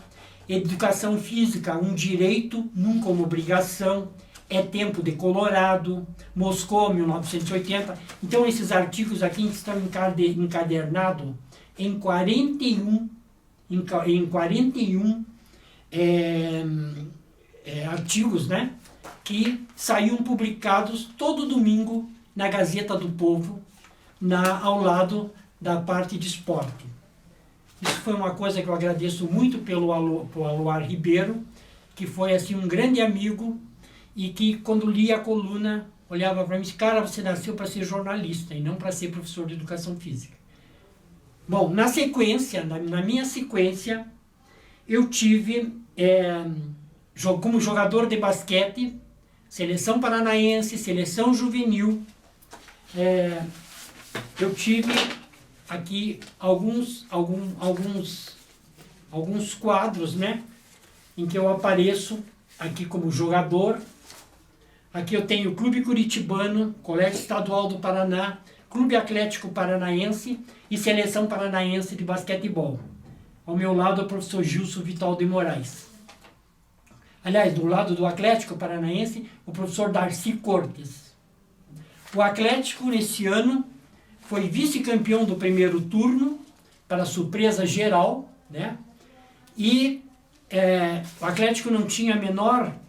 educação física, um direito, nunca uma obrigação, é tempo de Colorado, Moscou, 1980. Então, esses artigos aqui estão encadernados em 41 artigos, né, que saíam publicados todo domingo na Gazeta do Povo, ao lado da parte de esporte. Isso foi uma coisa que eu agradeço muito pelo Aloar Ribeiro, que foi assim um grande amigo e que quando lia a coluna olhava para mim e disse: cara, você nasceu para ser jornalista e não para ser professor de educação física. Bom, na sequência, na minha sequência, eu tive como jogador de basquete, seleção paranaense, seleção juvenil. Eu tive aqui alguns quadros, né, em que eu apareço aqui como jogador. Aqui eu tenho o Clube Curitibano, Colégio Estadual do Paraná, Clube Atlético Paranaense e Seleção Paranaense de Basquetebol. Ao meu lado é o professor Gilson Vital de Moraes. Aliás, do lado do Atlético Paranaense, o professor Darcy Cortes. O Atlético, nesse ano, foi vice-campeão do primeiro turno, para surpresa geral, né? E o Atlético não tinha a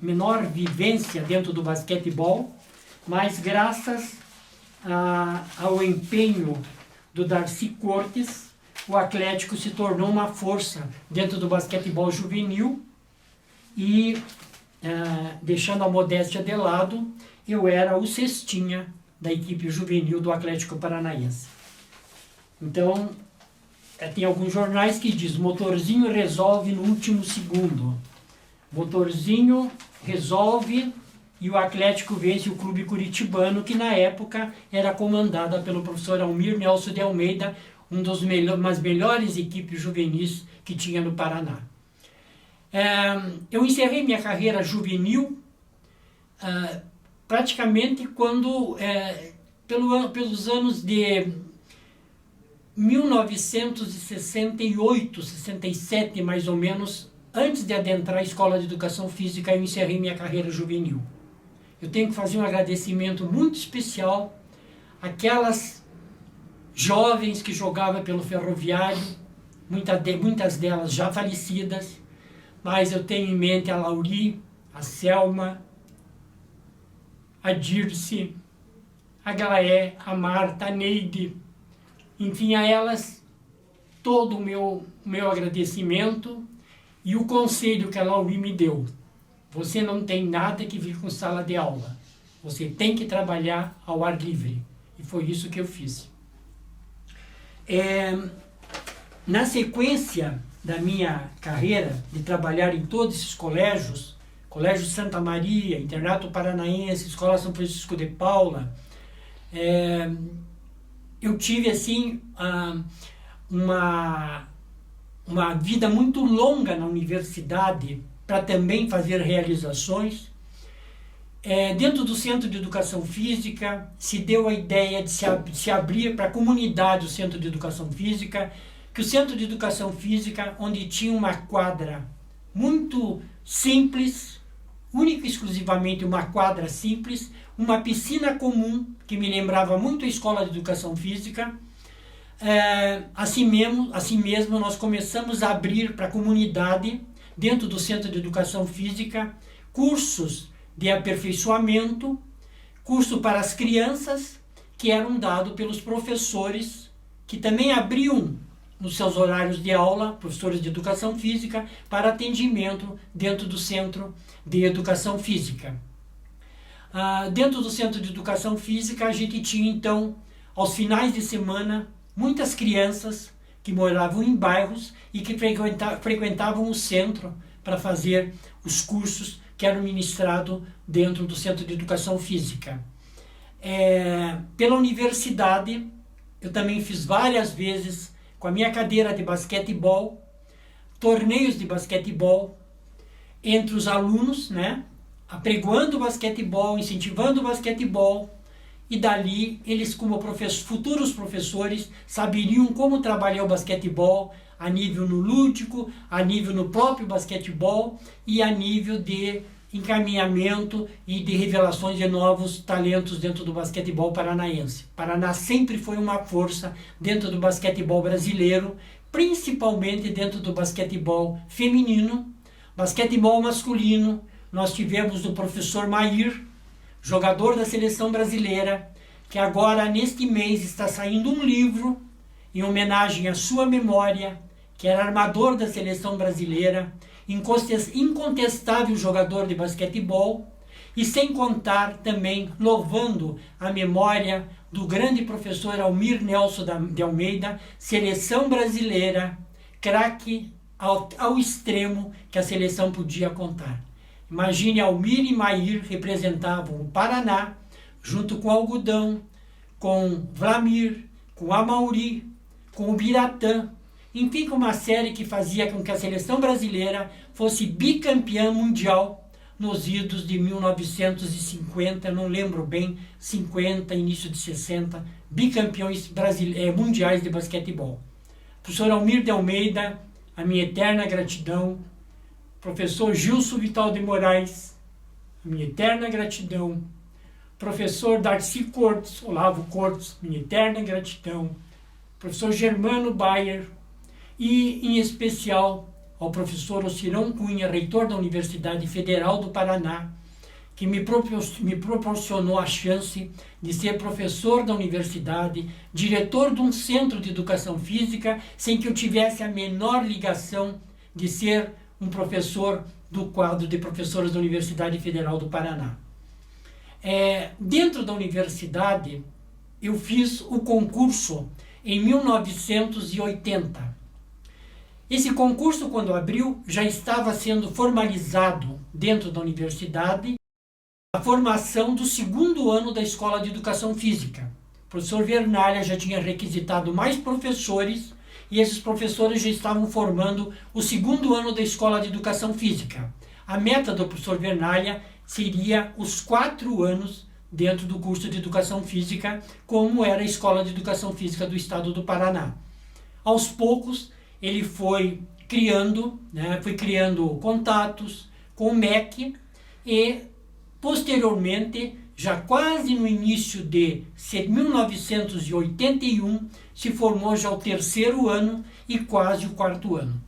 menor vivência dentro do basquetebol, mas graças ao empenho do Darcy Cortes, o Atlético se tornou uma força dentro do basquetebol juvenil e, deixando a modéstia de lado, eu era o cestinha da equipe juvenil do Atlético Paranaense. Então, tem alguns jornais que dizem: motorzinho resolve no último segundo. Motorzinho resolve e o Atlético vence o Clube Curitibano, que na época era comandada pelo professor Almir Nelson de Almeida, umas melhores equipes juvenis que tinha no Paraná. Eu encerrei minha carreira juvenil praticamente quando, pelos anos de 1968, 67 mais ou menos, antes de adentrar a Escola de Educação Física, eu encerrei minha carreira juvenil. Eu tenho que fazer um agradecimento muito especial àquelas jovens que jogavam pelo Ferroviário, muitas delas já falecidas, mas eu tenho em mente a Lauri, a Selma, a Dirce, a Glaé, a Marta, a Neide, enfim, a elas todo o meu agradecimento e o conselho que a Lauri me deu: você não tem nada que vir com sala de aula, você tem que trabalhar ao ar livre. E foi isso que eu fiz. Na sequência da minha carreira de trabalhar em todos esses colégios, Colégio Santa Maria, Internato Paranaense, Escola São Francisco de Paula, eu tive assim uma vida muito longa na universidade para também fazer realizações. Dentro do Centro de Educação Física se deu a ideia de se abrir para a comunidade o Centro de Educação Física, que o Centro de Educação Física, onde tinha uma quadra muito simples, única e exclusivamente uma quadra simples, uma piscina comum, que me lembrava muito a Escola de Educação Física. Assim mesmo, nós começamos a abrir para a comunidade, dentro do Centro de Educação Física, cursos de aperfeiçoamento, curso para as crianças, que eram dados pelos professores, que também abriam nos seus horários de aula, professores de Educação Física, para atendimento dentro do Centro de Educação Física. Dentro do Centro de Educação Física, a gente tinha, então, aos finais de semana, muitas crianças que moravam em bairros e que frequentavam o centro para fazer os cursos que eram ministrados dentro do Centro de Educação Física. Pela universidade, eu também fiz várias vezes, com a minha cadeira de basquetebol, torneios de basquetebol entre os alunos, né? Apregoando o basquetebol, incentivando o basquetebol, e dali eles, como futuros professores, saberiam como trabalhar o basquetebol a nível no lúdico, a nível no próprio basquetebol e a nível de encaminhamento e de revelações de novos talentos dentro do basquetebol paranaense. Paraná sempre foi uma força dentro do basquetebol brasileiro, principalmente dentro do basquetebol feminino. Basquetebol masculino, nós tivemos o professor Mair, jogador da seleção brasileira, que agora neste mês está saindo um livro em homenagem à sua memória, que era armador da seleção brasileira, incontestável jogador de basquetebol, e sem contar também louvando a memória do grande professor Almir Nelson de Almeida, seleção brasileira, craque ao extremo que a seleção podia contar. Imagine, Almir e Mair representavam o Paraná, junto com Algodão, com Vlamir, com Amauri, com o Biratã, enfim, com uma série que fazia com que a seleção brasileira fosse bicampeã mundial nos idos de 1950, não lembro bem, 50, início de 60, bicampeões mundiais de basquetebol. Professor Almir de Almeida, a minha eterna gratidão. Professor Gilson Vital de Moraes, a minha eterna gratidão. Professor Darcy Cortes, Olavo Cortes, minha eterna gratidão. Professor Germano Bayer e, em especial, ao professor Ocirão Cunha, reitor da Universidade Federal do Paraná, que me proporcionou a chance de ser professor da universidade, diretor de um centro de educação física, sem que eu tivesse a menor ligação de ser um professor do quadro de professores da Universidade Federal do Paraná. Dentro da universidade, eu fiz o concurso em 1980. Esse concurso, quando abriu, já estava sendo formalizado dentro da universidade a formação do segundo ano da Escola de Educação Física. O professor Vernalha já tinha requisitado mais professores e esses professores já estavam formando o segundo ano da Escola de Educação Física. A meta do professor Vernalha seria os 4 anos dentro do curso de Educação Física, como era a Escola de Educação Física do Estado do Paraná. Aos poucos, ele foi criando contatos com o MEC e, posteriormente, já quase no início de 1981, se formou já o 3º ano e quase o 4º ano.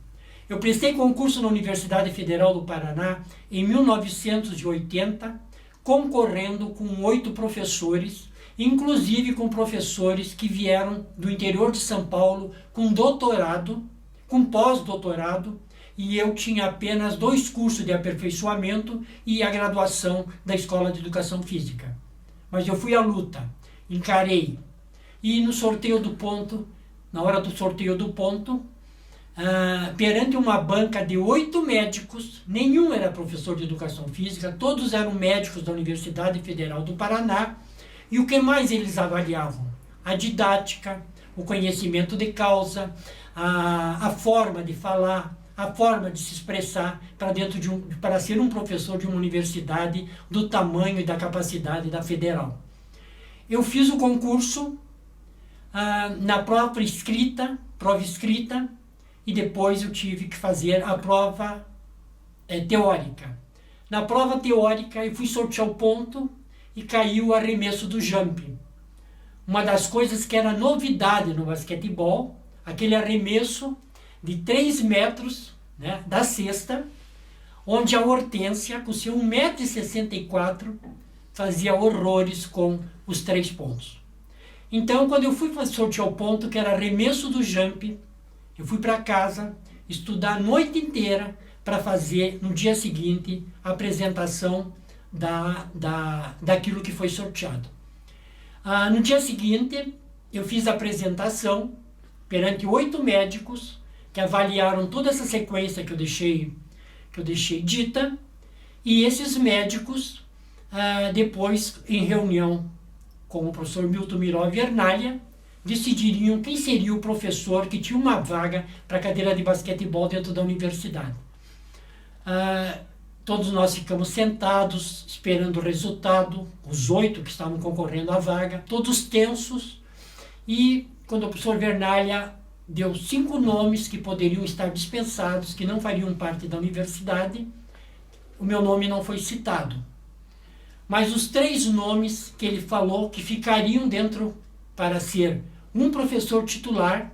Eu prestei concurso na Universidade Federal do Paraná em 1980, concorrendo com 8 professores, inclusive com professores que vieram do interior de São Paulo com doutorado, com pós-doutorado, e eu tinha apenas 2 cursos de aperfeiçoamento e a graduação da Escola de Educação Física. Mas eu fui à luta, encarei. E no sorteio do ponto, na hora do sorteio do ponto, perante uma banca de 8 médicos, nenhum era professor de Educação Física, todos eram médicos da Universidade Federal do Paraná, e o que mais eles avaliavam? A didática, o conhecimento de causa, a forma de falar, a forma de se expressar para ser um professor de uma universidade do tamanho e da capacidade da Federal. Eu fiz o concurso na prova escrita, e depois eu tive que fazer a prova teórica. Na prova teórica eu fui sortear o ponto e caiu o arremesso do jump. Uma das coisas que era novidade no basquetebol, aquele arremesso de 3 metros, né, da cesta, onde a Hortência, com seu 1,64 m, fazia horrores com os 3 pontos. Então, quando eu fui sortear o ponto, que era arremesso do jump, eu fui para casa estudar a noite inteira para fazer, no dia seguinte, a apresentação daquilo que foi sorteado. No dia seguinte, eu fiz a apresentação perante 8 médicos que avaliaram toda essa sequência que eu deixei dita, e esses médicos, depois, em reunião com o professor Milton Miró Vernalha, decidiriam quem seria o professor que tinha uma vaga para a cadeira de basquetebol dentro da universidade. Todos nós ficamos sentados, esperando o resultado, os 8 que estavam concorrendo à vaga, todos tensos, e quando o professor Vernalha deu 5 nomes que poderiam estar dispensados, que não fariam parte da universidade, o meu nome não foi citado. Mas os 3 nomes que ele falou que ficariam dentro para ser um professor titular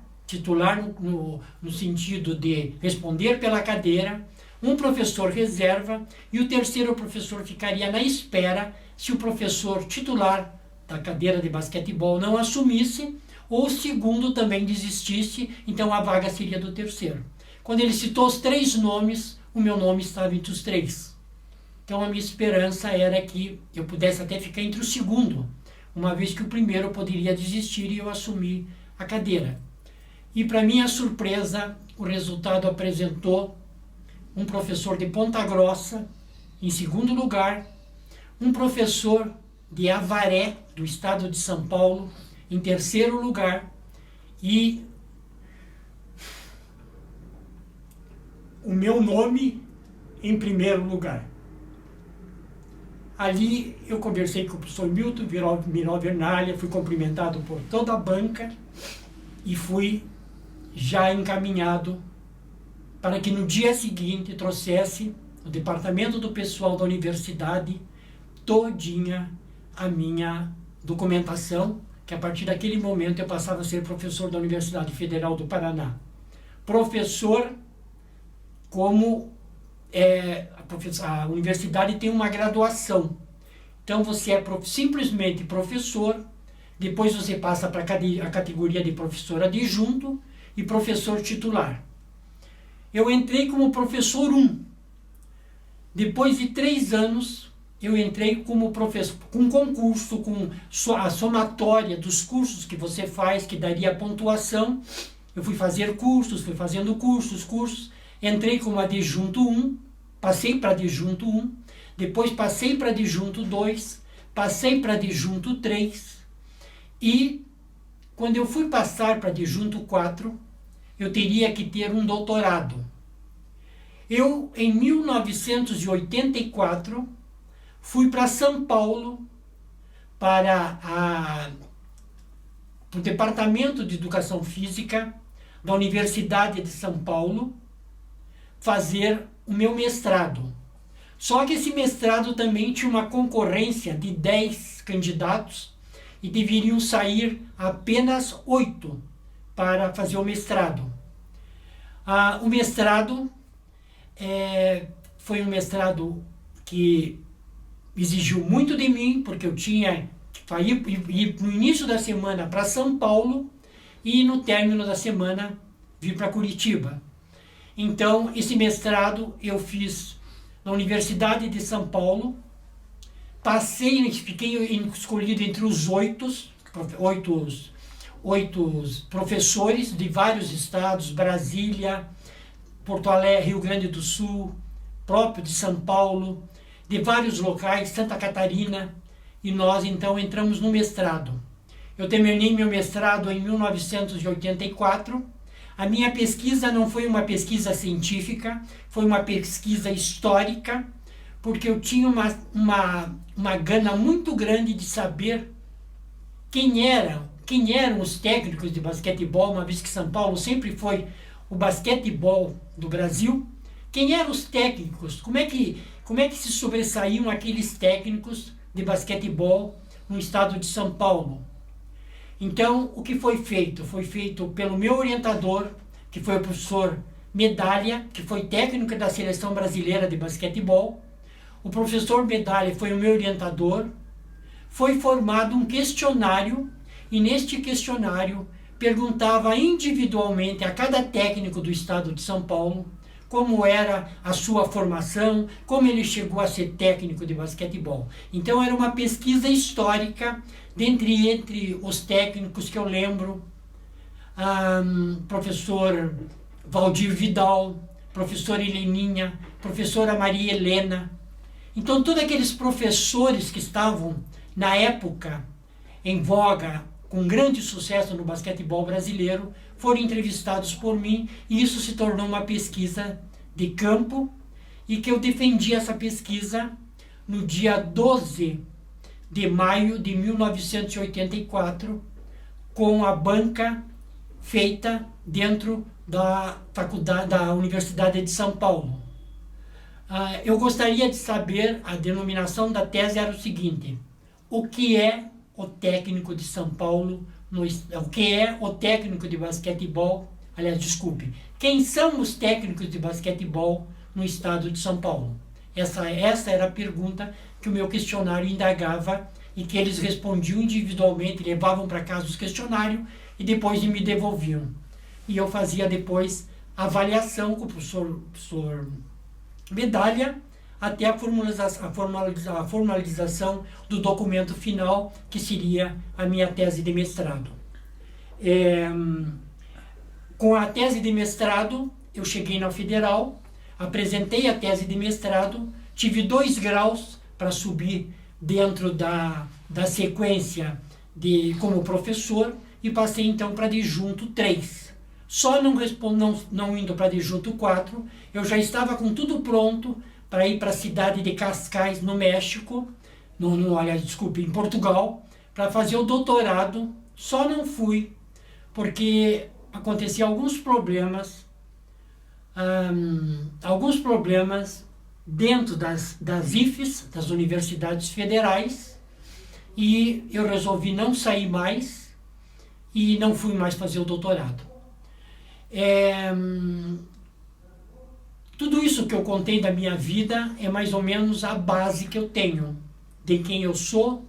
no sentido de responder pela cadeira, um professor reserva, e o 3º professor ficaria na espera se o professor titular da cadeira de basquetebol não assumisse, ou o 2º também desistisse, então a vaga seria do 3º. Quando ele citou os 3 nomes, o meu nome estava entre os 3. Então a minha esperança era que eu pudesse até ficar entre o 2º, uma vez que o 1º poderia desistir e eu assumir a cadeira. E para minha surpresa, o resultado apresentou um professor de Ponta Grossa, Em segundo lugar, um professor de Avaré, do estado de São Paulo, em terceiro lugar, e o meu nome em primeiro lugar. Ali eu conversei com o professor Milton Miró Vernalha, fui cumprimentado por toda a banca e fui já encaminhado para que no dia seguinte trouxesse o departamento do pessoal da universidade todinha a minha documentação, que a partir daquele momento eu passava a ser professor da Universidade Federal do Paraná. Professor, como a universidade tem uma graduação. Então você é simplesmente professor, depois você passa para a categoria de professor adjunto e professor titular. Eu entrei como professor 1. Depois de 3 anos, eu entrei como professor, com concurso, com a somatória dos cursos que você faz, que daria pontuação. Eu fui fazer cursos, fui fazendo cursos. Entrei como adjunto 1, passei para adjunto 1, depois passei para adjunto 2, passei para adjunto 3, e quando eu fui passar para adjunto 4, eu teria que ter um doutorado. Eu, em 1984, fui para São Paulo, para o Departamento de Educação Física da Universidade de São Paulo, fazer o meu mestrado. Só que esse mestrado também tinha uma concorrência de 10 candidatos e deveriam sair apenas 8 para fazer o mestrado. O mestrado foi um mestrado que exigiu muito de mim, porque eu tinha que ir no início da semana para São Paulo e no término da semana vir para Curitiba. Então, esse mestrado eu fiz na Universidade de São Paulo, fiquei escolhido entre os 8 professores de vários estados, Brasília, Porto Alegre, Rio Grande do Sul, próprio de São Paulo, de vários locais, Santa Catarina, e nós então entramos no mestrado. Eu terminei meu mestrado em 1984. A minha pesquisa não foi uma pesquisa científica, foi uma pesquisa histórica, porque eu tinha uma gana muito grande de saber quem eram os técnicos de basquetebol, uma vez que São Paulo sempre foi o basquetebol do Brasil. Quem eram os técnicos? Como é que se sobressaíam aqueles técnicos de basquetebol no estado de São Paulo? Então, o que foi feito? Foi feito pelo meu orientador, que foi o professor Medalha, que foi técnico da Seleção Brasileira de Basquetebol. O professor Medalha foi o meu orientador. Foi formado um questionário, e neste questionário perguntava individualmente a cada técnico do estado de São Paulo como era a sua formação, como ele chegou a ser técnico de basquetebol. Então era uma pesquisa histórica entre os técnicos que eu lembro, professor Valdir Vidal, professora Heleninha, professora Maria Helena. Então todos aqueles professores que estavam na época em voga, com grande sucesso no basquetebol brasileiro, foram entrevistados por mim, e isso se tornou uma pesquisa de campo, e que eu defendi essa pesquisa no dia 12 de maio de 1984, com a banca feita dentro da faculdade da Universidade de São Paulo. Eu gostaria de saber, a denominação da tese era o seguinte: o que é o técnico de São Paulo, o que é o técnico de basquetebol, quem são os técnicos de basquetebol no estado de São Paulo? Essa era a pergunta que o meu questionário indagava, e que eles respondiam individualmente, levavam para casa os questionários e depois me devolviam. E eu fazia depois a avaliação com o professor Medalha, até a formalização do documento final, que seria a minha tese de mestrado. Com a tese de mestrado, eu cheguei na Federal, apresentei a tese de mestrado, tive 2 graus para subir dentro da sequência como professor e passei então para adjunto 3. Só não indo para adjunto 4, eu já estava com tudo pronto para ir para a cidade de Cascais, no México, em Portugal, para fazer o doutorado. Só não fui porque aconteciam alguns problemas dentro das IFES, das universidades federais, e eu resolvi não sair mais e não fui mais fazer o doutorado. Tudo isso que eu contei da minha vida é mais ou menos a base que eu tenho, de quem eu sou,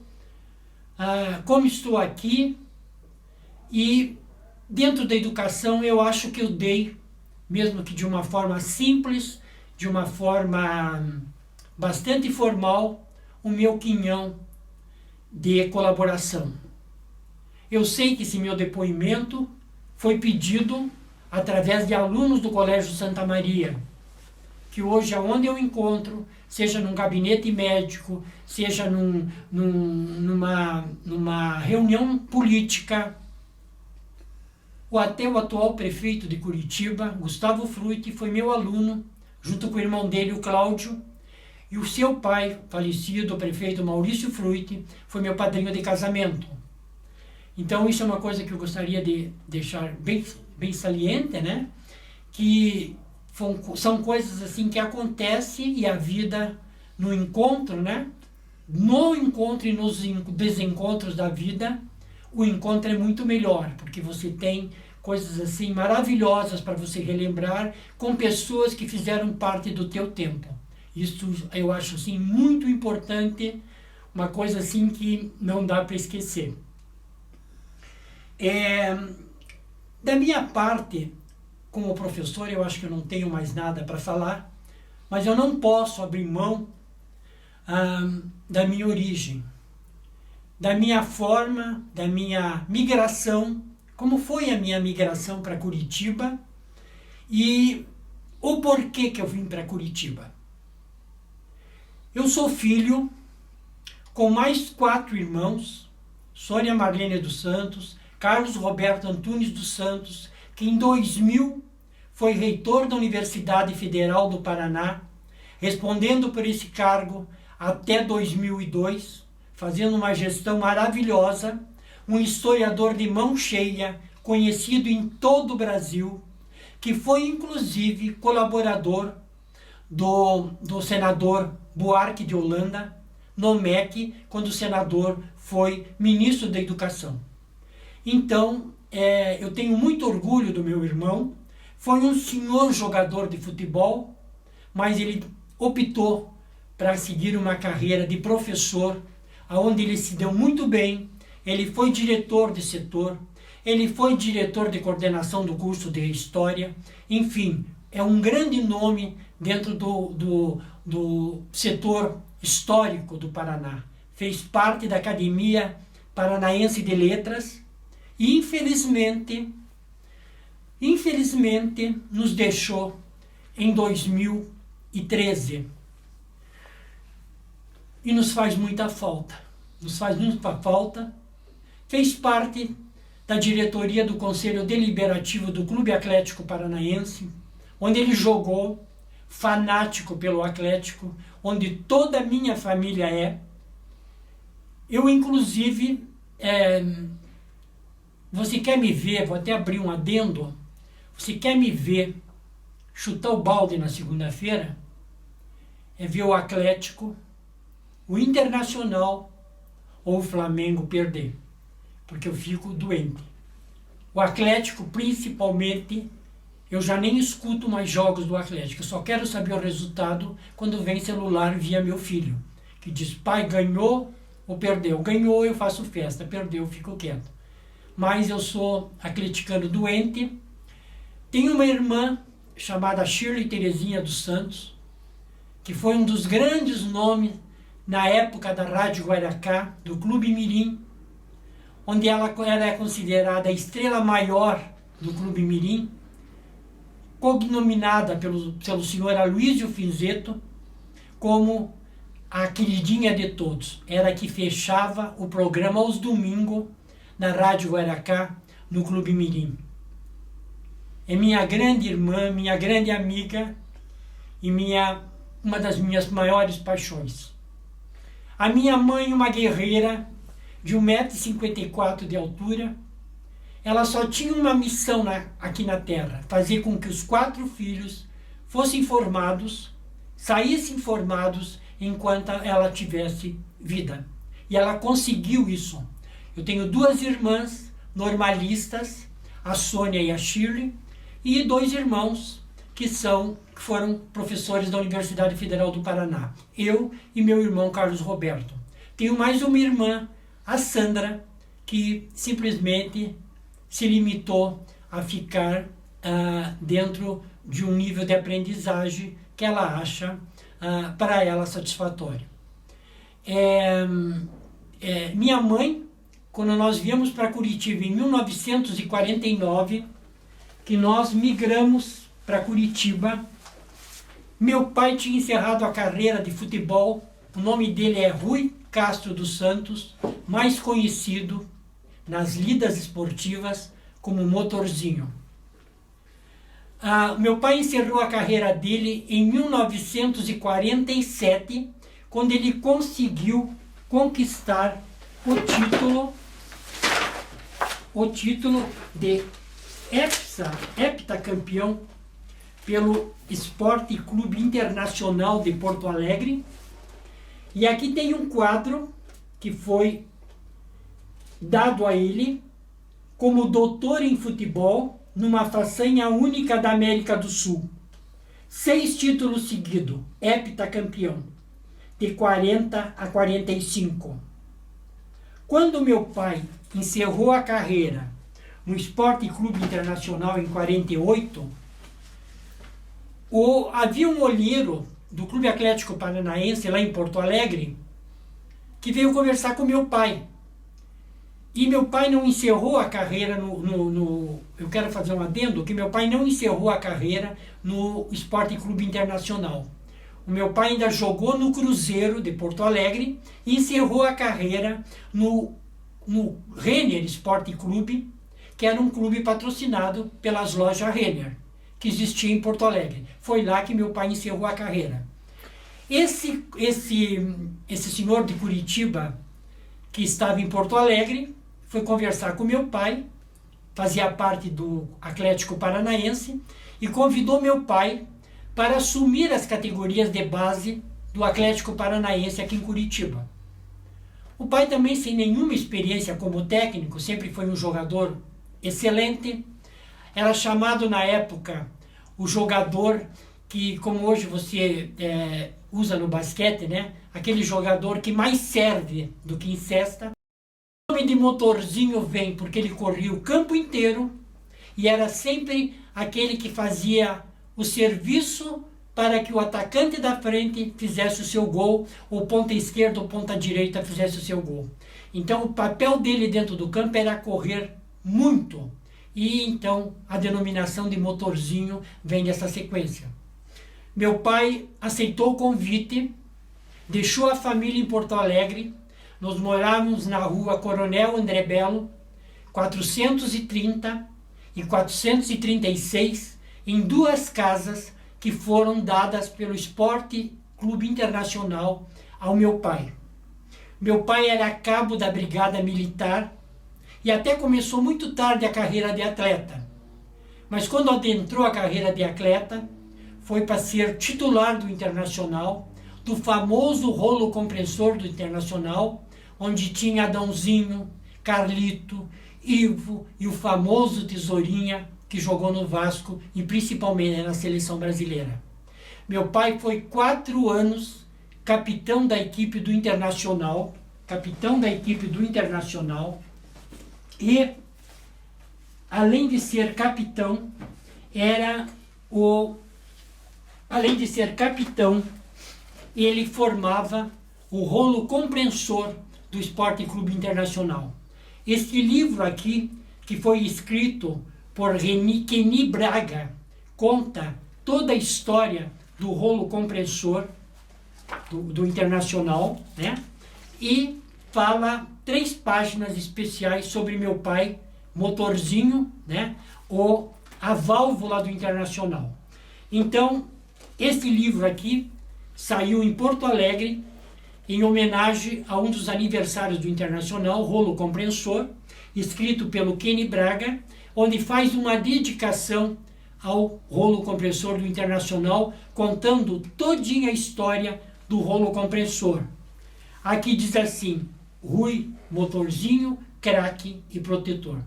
como estou aqui, e dentro da educação eu acho que eu dei, mesmo que de uma forma simples, de uma forma bastante formal, o meu quinhão de colaboração. Eu sei que esse meu depoimento foi pedido através de alunos do Colégio Santa Maria, que hoje aonde eu encontro, seja num gabinete médico, seja numa reunião política, ou até o atual prefeito de Curitiba, Gustavo Frutti, foi meu aluno, junto com o irmão dele, o Cláudio, e o seu pai, falecido, o prefeito Maurício Frutti, foi meu padrinho de casamento. Então isso é uma coisa que eu gostaria de deixar bem saliente, né? Que são coisas assim que acontecem, e a vida no encontro, né? No encontro e nos desencontros da vida, o encontro é muito melhor, porque você tem coisas assim maravilhosas para você relembrar com pessoas que fizeram parte do teu tempo. Isso eu acho assim muito importante, uma coisa assim que não dá para esquecer. Da minha parte, como professor, eu acho que eu não tenho mais nada para falar, mas eu não posso abrir mão da minha origem, da minha forma, da minha migração, como foi a minha migração para Curitiba e o porquê que eu vim para Curitiba. Eu sou filho com mais 4 irmãos, Sônia Marlene dos Santos, Carlos Roberto Antunes dos Santos, que em 2000 foi reitor da Universidade Federal do Paraná, respondendo por esse cargo até 2002, fazendo uma gestão maravilhosa, um historiador de mão cheia, conhecido em todo o Brasil, que foi inclusive colaborador do senador Buarque de Holanda, no MEC, quando o senador foi ministro da Educação. Então, eu tenho muito orgulho do meu irmão. Foi um senhor jogador de futebol, mas ele optou para seguir uma carreira de professor, onde ele se deu muito bem. Ele foi diretor de setor, ele foi diretor de coordenação do curso de História, enfim, é um grande nome dentro do setor histórico do Paraná. Fez parte da Academia Paranaense de Letras e, infelizmente, nos deixou em 2013. E nos faz muita falta. Fez parte da diretoria do Conselho Deliberativo do Clube Atlético Paranaense, onde ele jogou, fanático pelo Atlético, onde toda a minha família é. Eu, inclusive, você quer me ver, vou até abrir um adendo, você quer me ver chutar o balde na segunda-feira, é ver o Atlético, o Internacional ou o Flamengo perder, porque eu fico doente. O Atlético, principalmente, eu já nem escuto mais jogos do Atlético, eu só quero saber o resultado quando vem celular via meu filho, que diz, pai, ganhou ou perdeu? Ganhou, eu faço festa, perdeu, eu fico quieto. Mas eu sou atleticano doente. Tenho uma irmã chamada Shirley Terezinha dos Santos, que foi um dos grandes nomes na época da Rádio Guaracá, do Clube Mirim, onde ela é considerada a estrela maior do Clube Mirim, cognominada pelo senhor Aloysio Finzetto, como a queridinha de todos. Era a que fechava o programa aos domingos na Rádio Guaracá, no Clube Mirim. É minha grande irmã, minha grande amiga e uma das minhas maiores paixões. A minha mãe, uma guerreira de 1,54 m de altura, ela só tinha uma missão aqui na Terra: fazer com que os 4 filhos fossem formados, saíssem formados enquanto ela tivesse vida. E ela conseguiu isso. Eu tenho 2 irmãs normalistas, a Sônia e a Shirley, e 2 irmãos que foram professores da Universidade Federal do Paraná. Eu e meu irmão Carlos Roberto. Tenho mais uma irmã, a Sandra, que simplesmente se limitou a ficar dentro de um nível de aprendizagem que ela acha para ela satisfatório. Minha mãe, quando nós viemos para Curitiba em 1949, que nós migramos para Curitiba, meu pai tinha encerrado a carreira de futebol. O nome dele é Rui Castro dos Santos, mais conhecido nas lidas esportivas como Motorzinho. Meu pai encerrou a carreira dele em 1947, quando ele conseguiu conquistar o título de heptacampeão pelo Esporte Clube Internacional de Porto Alegre. E aqui tem um quadro que foi dado a ele como doutor em futebol numa façanha única da América do Sul. 6 títulos seguidos, heptacampeão, de 40 a 45. Quando meu pai encerrou a carreira no Esporte Clube Internacional em 48, havia um olheiro do Clube Atlético Paranaense, lá em Porto Alegre, que veio conversar com meu pai. E meu pai não encerrou a carreira eu quero fazer um adendo, que meu pai não encerrou a carreira no Esporte Clube Internacional. O meu pai ainda jogou no Cruzeiro de Porto Alegre e encerrou a carreira no Renner Esporte Clube, que era um clube patrocinado pelas lojas Renner, que existia em Porto Alegre. Foi lá que meu pai encerrou a carreira. Esse senhor de Curitiba, que estava em Porto Alegre, foi conversar com meu pai, fazia parte do Atlético Paranaense, e convidou meu pai para assumir as categorias de base do Atlético Paranaense aqui em Curitiba. O pai também, sem nenhuma experiência como técnico, sempre foi um jogador excelente. Era chamado na época o jogador que, como hoje você usa no basquete, né? Aquele jogador que mais serve do que incesta. O nome de Motorzinho vem porque ele corria o campo inteiro e era sempre aquele que fazia o serviço para que o atacante da frente fizesse o seu gol, ou ponta esquerda ou ponta direita fizesse o seu gol. Então o papel dele dentro do campo era correr muito. E então a denominação de Motorzinho vem dessa sequência. Meu pai aceitou o convite, deixou a família em Porto Alegre. Nós morávamos na rua Coronel André Belo, 430 e 436, em 2 casas que foram dadas pelo Esporte Clube Internacional ao meu pai. Meu pai era cabo da Brigada Militar e até começou muito tarde a carreira de atleta. Mas quando adentrou a carreira de atleta, foi para ser titular do Internacional, do famoso rolo compressor do Internacional, onde tinha Adãozinho, Carlito, Ivo e o famoso Tesourinha, que jogou no Vasco e principalmente na seleção brasileira. Meu pai foi 4 anos capitão da equipe do Internacional, e, além de ser capitão, ele formava o rolo compressor do Esporte Clube Internacional. Este livro aqui, que foi escrito por Kenny Braga, conta toda a história do rolo compressor do Internacional, né? E fala 3 páginas especiais sobre meu pai, motorzinho, né? A válvula do Internacional. Então, esse livro aqui saiu em Porto Alegre, em homenagem a um dos aniversários do Internacional, Rolo Compressor, escrito pelo Kenny Braga, onde faz uma dedicação ao rolo compressor do Internacional, contando todinha a história do rolo compressor. Aqui diz assim: Rui, motorzinho, craque e protetor.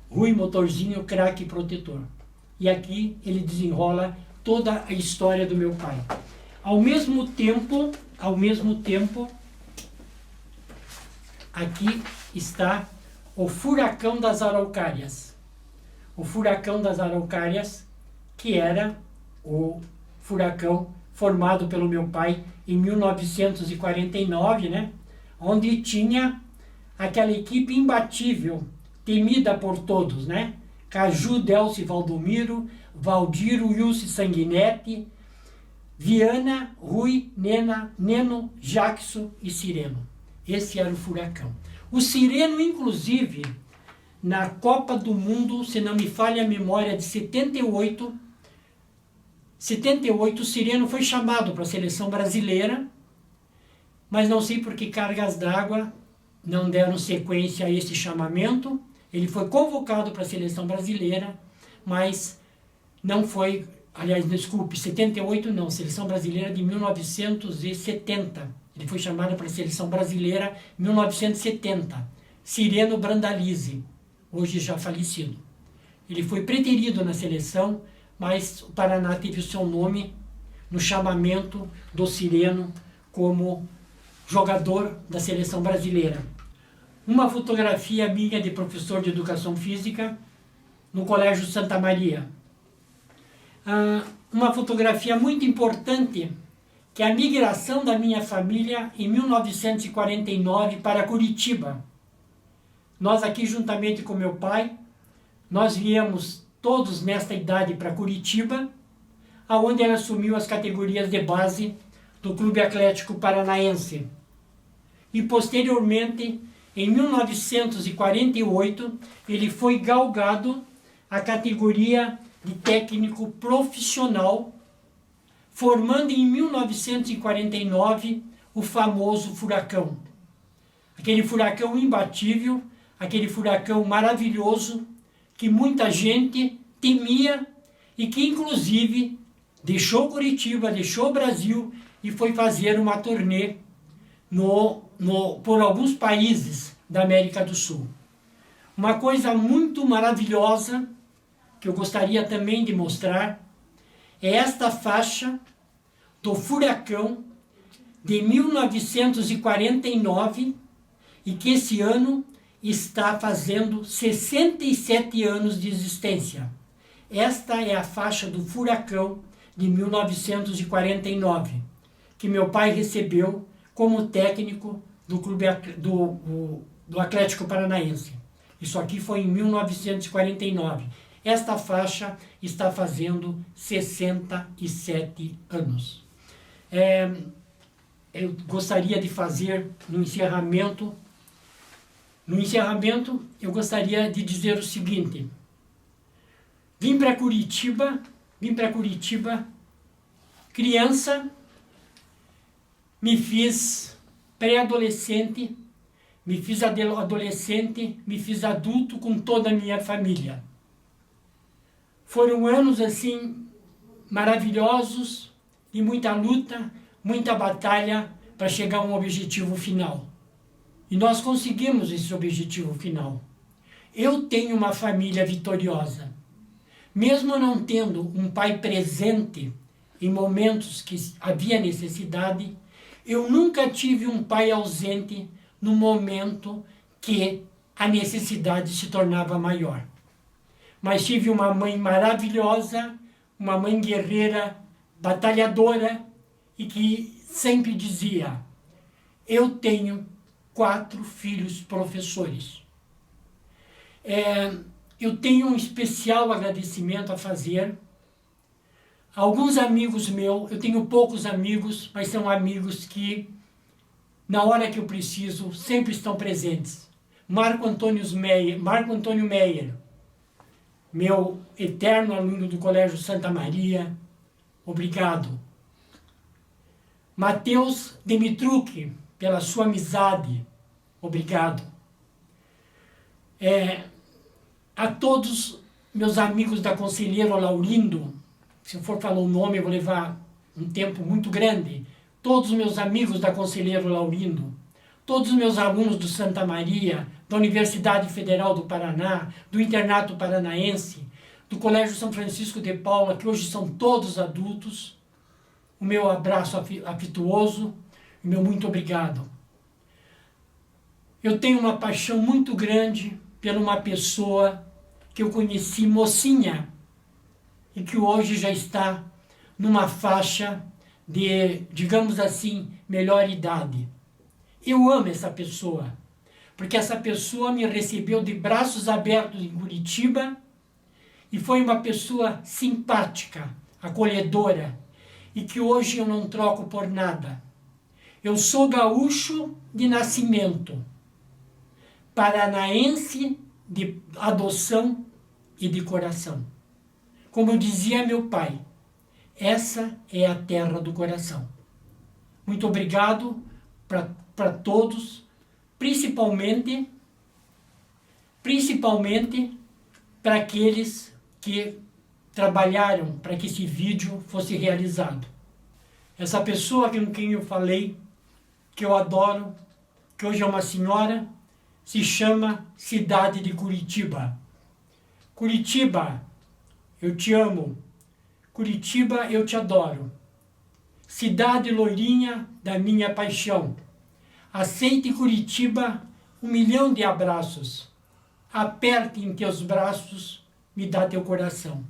Rui, motorzinho, craque e protetor. E aqui ele desenrola toda a história do meu pai. Ao mesmo tempo, aqui está o Furacão das Araucárias. O Furacão das Araucárias, que era o furacão formado pelo meu pai em 1949, né? Onde tinha aquela equipe imbatível, temida por todos, né? Caju, Delci, Valdomiro, Valdiro, Wilson Sanguinetti, Viana, Rui, Neno, Jackson e Sireno. Esse era o Furacão. O Sireno, inclusive, na Copa do Mundo, se não me falha a memória, de 78, o Sireno foi chamado para a seleção brasileira, mas não sei por que cargas d'água não deram sequência a esse chamamento. Ele foi convocado para a seleção brasileira, mas não foi, aliás, desculpe, 78 não, seleção brasileira de 1970. Ele foi chamado para a seleção brasileira em 1970. Sireno Brandalize, hoje já falecido. Ele foi preterido na seleção, mas o Paraná teve o seu nome no chamamento do Sireno como jogador da seleção brasileira. Uma fotografia minha de professor de educação física no Colégio Santa Maria. Uma fotografia muito importante, que é a migração da minha família em 1949 para Curitiba. Nós aqui, juntamente com meu pai, nós viemos todos nesta idade para Curitiba, aonde ele assumiu as categorias de base do Clube Atlético Paranaense. E posteriormente, em 1948, ele foi galgado à categoria de técnico profissional, formando em 1949 o famoso Furacão. Aquele furacão imbatível, aquele furacão maravilhoso, que muita gente temia e que inclusive deixou Curitiba, deixou o Brasil e foi fazer uma turnê por alguns países da América do Sul. Uma coisa muito maravilhosa que eu gostaria também de mostrar é esta faixa do Furacão de 1949 e que esse ano está fazendo 67 anos de existência. Esta é a faixa do Furacão de 1949, que meu pai recebeu como técnico do Clube do Atlético Paranaense. Isso aqui foi em 1949. Esta faixa está fazendo 67 anos. Eu gostaria de fazer no encerramento. No encerramento, eu gostaria de dizer o seguinte: vim para Curitiba, criança, me fiz pré-adolescente, me fiz adolescente, me fiz adulto com toda a minha família. Foram anos assim maravilhosos, de muita luta, muita batalha para chegar a um objetivo final. E nós conseguimos esse objetivo final. Eu tenho uma família vitoriosa. Mesmo não tendo um pai presente em momentos que havia necessidade, eu nunca tive um pai ausente no momento que a necessidade se tornava maior. Mas tive uma mãe maravilhosa, uma mãe guerreira, batalhadora, e que sempre dizia: eu tenho 4 filhos professores. Eu tenho um especial agradecimento a fazer Alguns amigos meus, eu tenho poucos amigos, mas são amigos que, na hora que eu preciso, sempre estão presentes. Marco Antônio Meyer, meu eterno aluno do Colégio Santa Maria, obrigado. Matheus Demitruc, pela sua amizade, obrigado. A todos meus amigos da Conselheiro Laurindo, se eu for falar o nome eu vou levar um tempo muito grande, todos os meus amigos da Conselheiro Laurindo, todos os meus alunos do Santa Maria, da Universidade Federal do Paraná, do Internato Paranaense, do Colégio São Francisco de Paula, que hoje são todos adultos, o meu abraço afetuoso, o meu muito obrigado. Eu tenho uma paixão muito grande por uma pessoa que eu conheci mocinha e que hoje já está numa faixa de, digamos assim, melhor idade. Eu amo essa pessoa, porque essa pessoa me recebeu de braços abertos em Curitiba e foi uma pessoa simpática, acolhedora, e que hoje eu não troco por nada. Eu sou gaúcho de nascimento, paranaense de adoção e de coração. Como dizia meu pai, essa é a terra do coração. Muito obrigado para todos, principalmente para aqueles que trabalharam para que esse vídeo fosse realizado. Essa pessoa com quem eu falei, que eu adoro, que hoje é uma senhora, se chama Cidade de Curitiba. Curitiba, eu te amo. Curitiba, eu te adoro. Cidade loirinha da minha paixão. Aceite Curitiba 1 milhão de abraços. Aperte em teus braços, me dá teu coração.